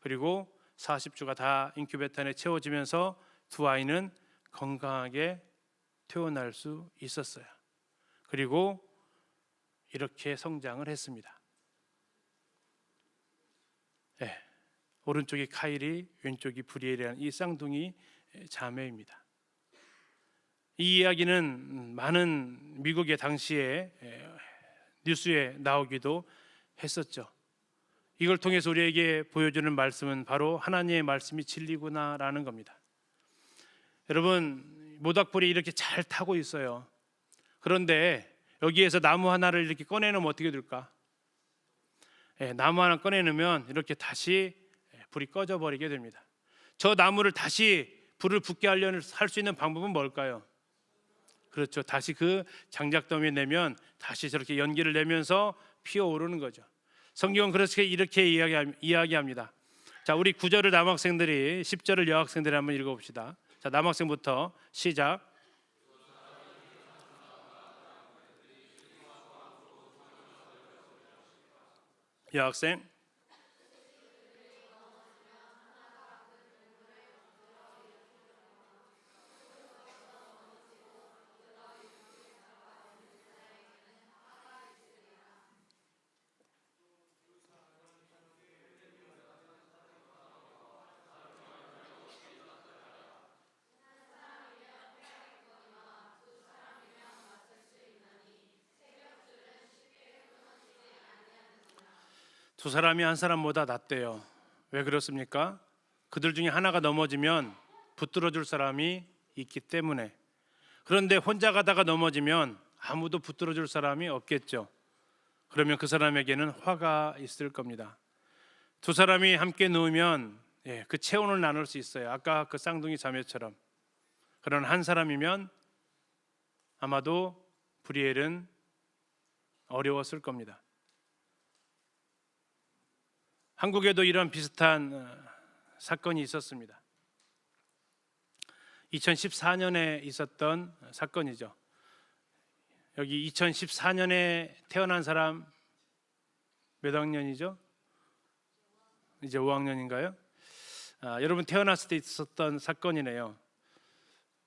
그리고 40주가 다 인큐베이터 안에 채워지면서 두 아이는 건강하게 태어날 수 있었어요. 그리고 이렇게 성장을 했습니다. 네, 오른쪽이 카일이, 왼쪽이 브리엘이라는 이 쌍둥이 자매입니다. 이 이야기는 많은 미국의 당시에 뉴스에 나오기도 했었죠. 이걸 통해서 우리에게 보여주는 말씀은 바로 하나님의 말씀이 진리구나라는 겁니다. 여러분, 모닥불이 이렇게 잘 타고 있어요. 그런데 여기에서 나무 하나를 이렇게 꺼내놓으면 어떻게 될까? 나무 하나 꺼내놓으면 이렇게 다시 불이 꺼져버리게 됩니다. 저 나무를 다시 불을 붙게 하려는 할 수 있는 방법은 뭘까요? 그렇죠. 다시 그 장작더미에 내면 다시 저렇게 연기를 내면서 피어오르는 거죠. 성경은 그렇게 이렇게 이야기합니다. 자, 우리 9절을 남학생들이, 10절을 여학생들이 한번 읽어봅시다. 자, 남학생부터 시작. 여학생. 두 사람이 한 사람보다 낫대요. 왜 그렇습니까? 그들 중에 하나가 넘어지면 붙들어 줄 사람이 있기 때문에. 그런데 혼자 가다가 넘어지면 아무도 붙들어 줄 사람이 없겠죠. 그러면 그 사람에게는 화가 있을 겁니다. 두 사람이 함께 누우면 그 체온을 나눌 수 있어요. 아까 그 쌍둥이 자매처럼. 그런 한 사람이면 아마도 브리엘은 어려웠을 겁니다. 한국에도 이런 비슷한 사건이 있었습니다. 2014년에 있었던 사건이죠. 여기 2014년에 태어난 사람 몇 학년이죠? 이제 5학년인가요? 여러분 태어났을 때 있었던 사건이네요.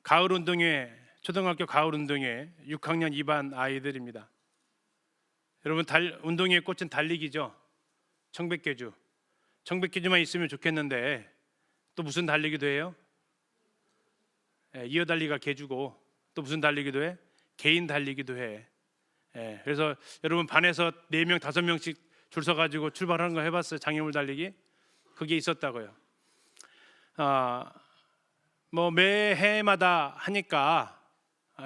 가을 운동회, 초등학교 가을 운동회 6학년 2반 아이들입니다. 여러분 운동회의 꽃은 달리기죠. 청백계주. 청백계주만 있으면 좋겠는데 또 무슨 달리기도 해요? 이어달리기가 계주고 또 무슨 달리기도 해? 개인 달리기도 해. 그래서 여러분 반에서 4명, 5명씩 줄 서가지고 출발하는 거 해봤어요? 장애물 달리기? 그게 있었다고요. 뭐 매해마다 하니까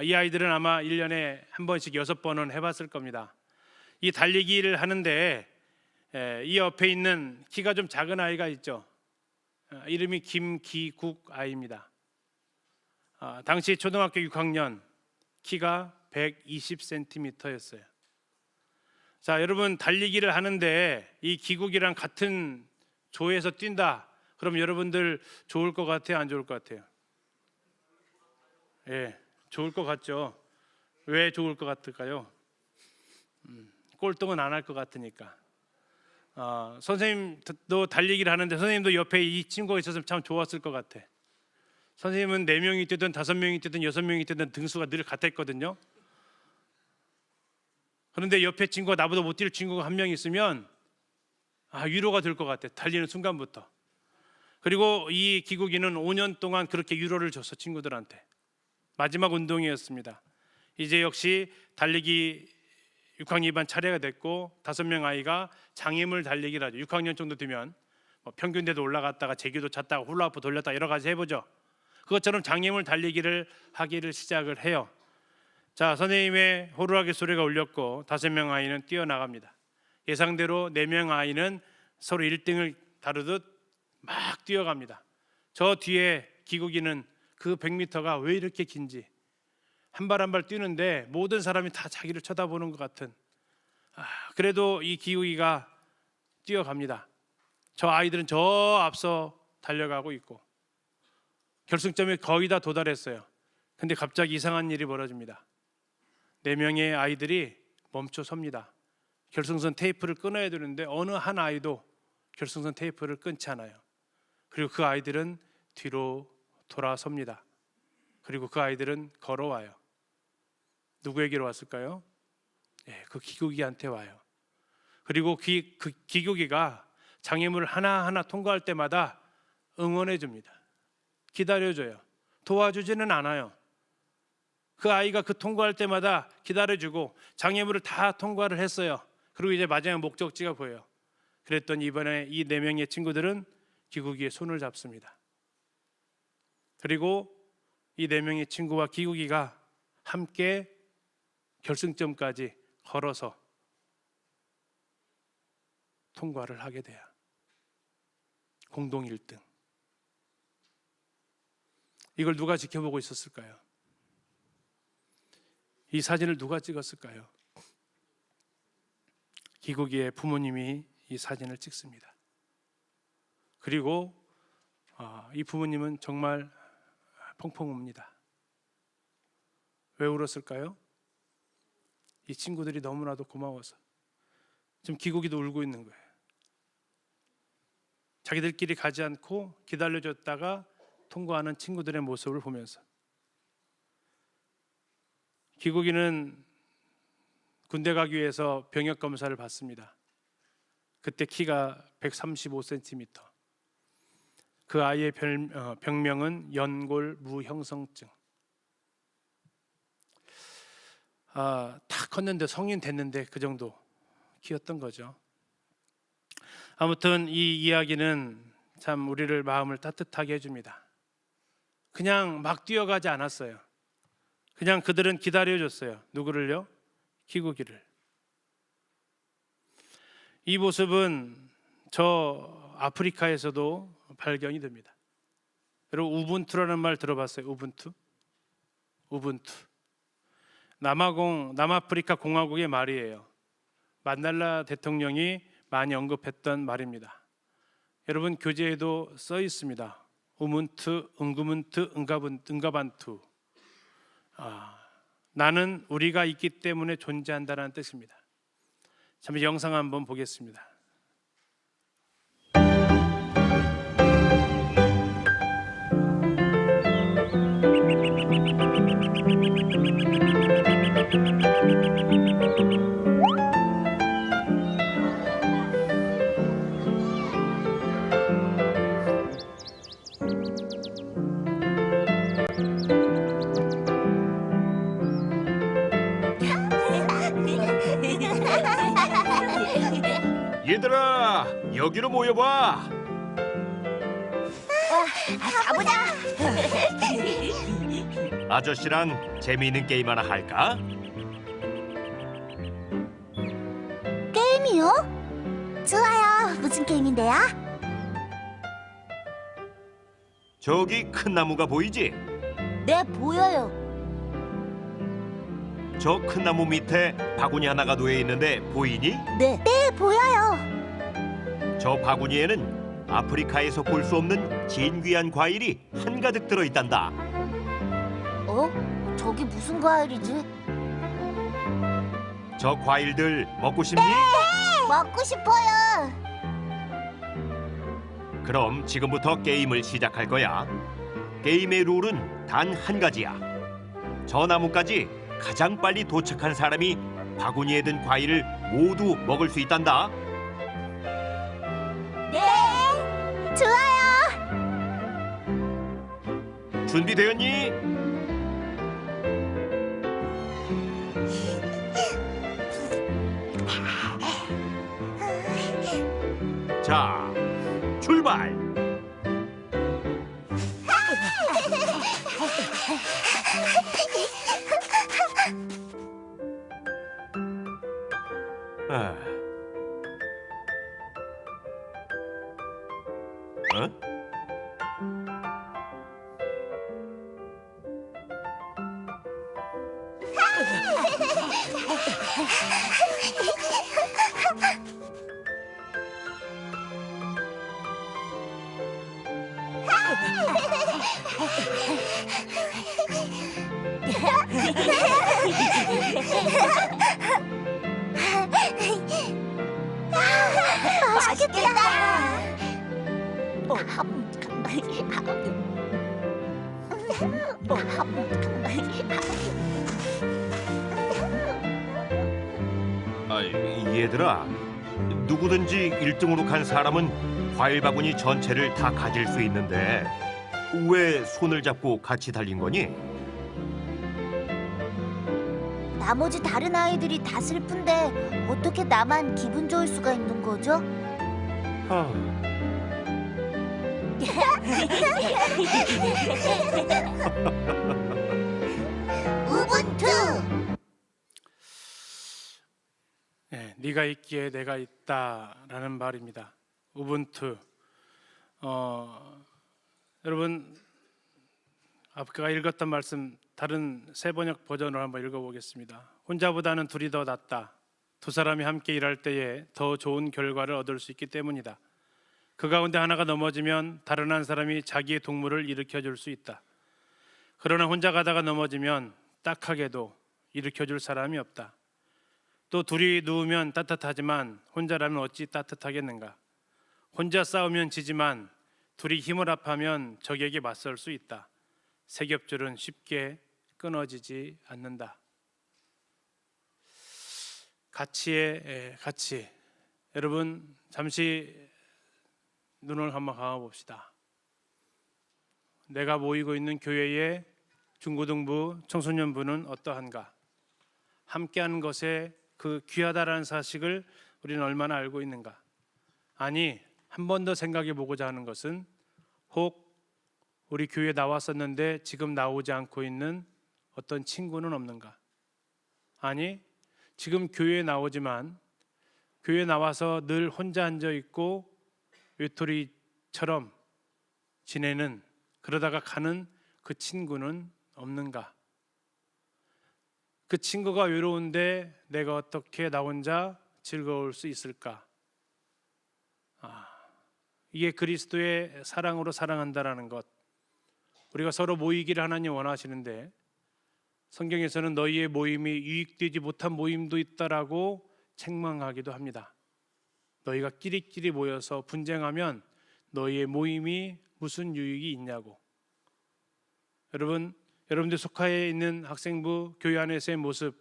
이 아이들은 아마 1년에 한 번씩 6번은 해봤을 겁니다. 이 달리기를 하는데 이 옆에 있는 키가 좀 작은 아이가 있죠. 이름이 김기국 아이입니다. 당시 초등학교 6학년, 키가 120cm였어요. 자, 여러분 달리기를 하는데 이 기국이랑 같은 조에서 뛴다. 그럼 여러분들 좋을 것 같아요? 안 좋을 것 같아요? 좋을 것 같죠. 왜 좋을 것 같을까요? 꼴등은 안 할 것 같으니까. 선생님도 달리기를 하는데 선생님도 옆에 이 친구가 있었으면 참 좋았을 것 같아. 선생님은 4명이 뛰든 5명이 뛰든 6명이 뛰든 등수가 늘 같았거든요. 그런데 옆에 친구가 나보다 못 뛸 친구가 한 명 있으면 위로가 될 것 같아. 달리는 순간부터. 그리고 이 기국이는 5년 동안 그렇게 위로를 줬어, 친구들한테. 마지막 운동이었습니다. 이제 역시 달리기 6학년 2반 차례가 됐고 5명 아이가 장애물 달리기를 하죠. 6학년 정도 되면 평균대도 올라갔다가 제기도 찼다가 훌라후프 돌렸다 여러 가지 해보죠. 그것처럼 장애물 달리기를 하기를 시작을 해요. 자, 선생님의 호루라기 소리가 울렸고 5명 아이는 뛰어나갑니다. 예상대로 4명 아이는 서로 1등을 다루듯 막 뛰어갑니다. 저 뒤에 기국이는 그 100m가 왜 이렇게 긴지 한 발 한 발 뛰는데 모든 사람이 다 자기를 쳐다보는 것 같은. 그래도 이 기국이가 뛰어갑니다. 저 아이들은 저 앞서 달려가고 있고 결승점에 거의 다 도달했어요. 근데 갑자기 이상한 일이 벌어집니다. 4명의 아이들이 멈춰 섭니다. 결승선 테이프를 끊어야 되는데 어느 한 아이도 결승선 테이프를 끊지 않아요. 그리고 그 아이들은 뒤로 돌아섭니다. 그리고 그 아이들은 걸어와요. 누구에게로 왔을까요? 그 기국이한테 와요. 그리고 그 기국이가 장애물을 하나하나 통과할 때마다 응원해 줍니다. 기다려줘요. 도와주지는 않아요. 그 아이가 그 통과할 때마다 기다려주고 장애물을 다 통과를 했어요. 그리고 이제 마지막 목적지가 보여요. 그랬더니 이번에 이 4명의 친구들은 기국이의 손을 잡습니다. 그리고 이 4명의 친구와 기국이가 함께 결승점까지 걸어서 통과를 하게 돼요. 공동 1등. 이걸 누가 지켜보고 있었을까요? 이 사진을 누가 찍었을까요? 기국이의 부모님이 이 사진을 찍습니다. 그리고 이 부모님은 정말 펑펑 웁니다. 왜 울었을까요? 이 친구들이 너무나도 고마워서. 지금 기국이도 울고 있는 거예요. 자기들끼리 가지 않고 기다려줬다가 통과하는 친구들의 모습을 보면서. 기국이는 군대 가기 위해서 병역 검사를 받습니다. 그때 키가 135cm. 그 아이의 병명은 연골 무형성증. 다 컸는데 성인 됐는데 그 정도 키였던 거죠. 아무튼 이 이야기는 참 우리를 마음을 따뜻하게 해줍니다. 그냥 막 뛰어가지 않았어요. 그냥 그들은 기다려줬어요. 누구를요? 기국이를. 이 모습은 저 아프리카에서도 발견이 됩니다. 여러분 우분투라는 말 들어봤어요? 우분투? 우분투. 남아프리카 공화국의 말이에요. 만델라 대통령이 많이 언급했던 말입니다. 여러분 교재에도 써 있습니다. 우문투, 응구문투, 응가반투. 나는 우리가 있기 때문에 존재한다는 뜻입니다. 잠시 영상 한번 보겠습니다. 얘들아, 여기로 모여봐. 가보자. 아저씨랑 재미있는 게임 하나 할까? 게임이요? 좋아요. 무슨 게임인데요? 저기 큰 나무가 보이지? 네, 보여요. 저 큰 나무 밑에 바구니 하나가 놓여 있는데 보이니? 네, 보여요. 저 바구니에는 아프리카에서 볼 수 없는 진귀한 과일이 한가득 들어 있단다. 저기 무슨 과일이지? 저 과일들 먹고 싶니? 먹고 싶어요. 그럼 지금부터 게임을 시작할 거야. 게임의 룰은 단 한 가지야. 저 나무까지 가장 빨리 도착한 사람이 바구니에 든 과일을 모두 먹을 수 있단다. 네, 좋아요. 준비되었니? 자, 출발! 아. 어? 맛있겠다. 얘들아, 누구든지 1등으로 간 사람은 과일 바구니 전체를 다 가질 수 있는데 왜 손을 잡고 같이 달린 거니? 나머지 다른 아이들이 다 슬픈데 어떻게 나만 기분 좋을 수가 있는 거죠? 하, 우분투. 네, 네가 있기에 내가 있다라는 말입니다. 우분투. 여러분 아까 읽었던 말씀 다른 새번역 버전으로 한번 읽어보겠습니다. 혼자보다는 둘이 더 낫다. 두 사람이 함께 일할 때에 더 좋은 결과를 얻을 수 있기 때문이다. 그 가운데 하나가 넘어지면 다른 한 사람이 자기의 동물을 일으켜 줄 수 있다. 그러나 혼자 가다가 넘어지면 딱하게도 일으켜 줄 사람이 없다. 또 둘이 누우면 따뜻하지만 혼자라면 어찌 따뜻하겠는가. 혼자 싸우면 지지만 둘이 힘을 합하면 적에게 맞설 수 있다. 세 겹줄은 쉽게 끊어지지 않는다. 가치의 가치. 여러분 잠시 눈을 한번 감아 봅시다. 내가 모이고 있는 교회의 중고등부, 청소년부는 어떠한가? 함께하는 것에 그 귀하다라는 사실을 우리는 얼마나 알고 있는가? 아니, 한 번 더 생각해 보고자 하는 것은 혹 우리 교회에 나왔었는데 지금 나오지 않고 있는 어떤 친구는 없는가? 아니, 지금 교회에 나오지만 교회에 나와서 늘 혼자 앉아 있고 외톨이처럼 지내는, 그러다가 가는 그 친구는 없는가? 그 친구가 외로운데 내가 어떻게 나 혼자 즐거울 수 있을까? 이게 그리스도의 사랑으로 사랑한다라는 것. 우리가 서로 모이기를 하나님 원하시는데 성경에서는 너희의 모임이 유익되지 못한 모임도 있다라고 책망하기도 합니다. 너희가 끼리끼리 모여서 분쟁하면 너희의 모임이 무슨 유익이 있냐고. 여러분들 속하에 있는 학생부 교회 안에서의 모습,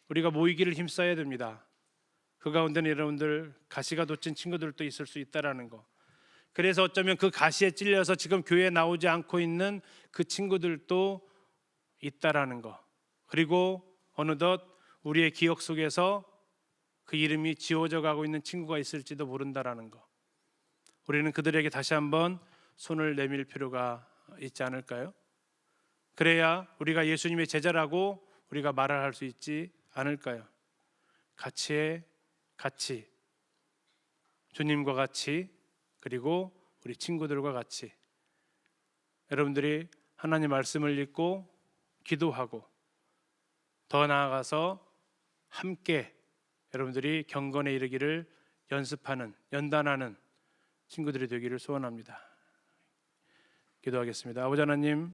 우리가 모이기를 힘써야 됩니다. 그 가운데는 여러분들 가시가 돋친 친구들도 있을 수 있다라는 거. 그래서 어쩌면 그 가시에 찔려서 지금 교회에 나오지 않고 있는 그 친구들도 있다라는 거. 그리고 어느덧 우리의 기억 속에서 그 이름이 지워져 가고 있는 친구가 있을지도 모른다라는 거. 우리는 그들에게 다시 한번 손을 내밀 필요가 있지 않을까요? 그래야 우리가 예수님의 제자라고 우리가 말을 할 수 있지 않을까요? 가치의 가치, 주님과 같이, 그리고 우리 친구들과 같이 여러분들이 하나님 말씀을 읽고 기도하고 더 나아가서 함께 여러분들이 경건에 이르기를 연습하는, 연단하는 친구들이 되기를 소원합니다. 기도하겠습니다. 아버지 하나님,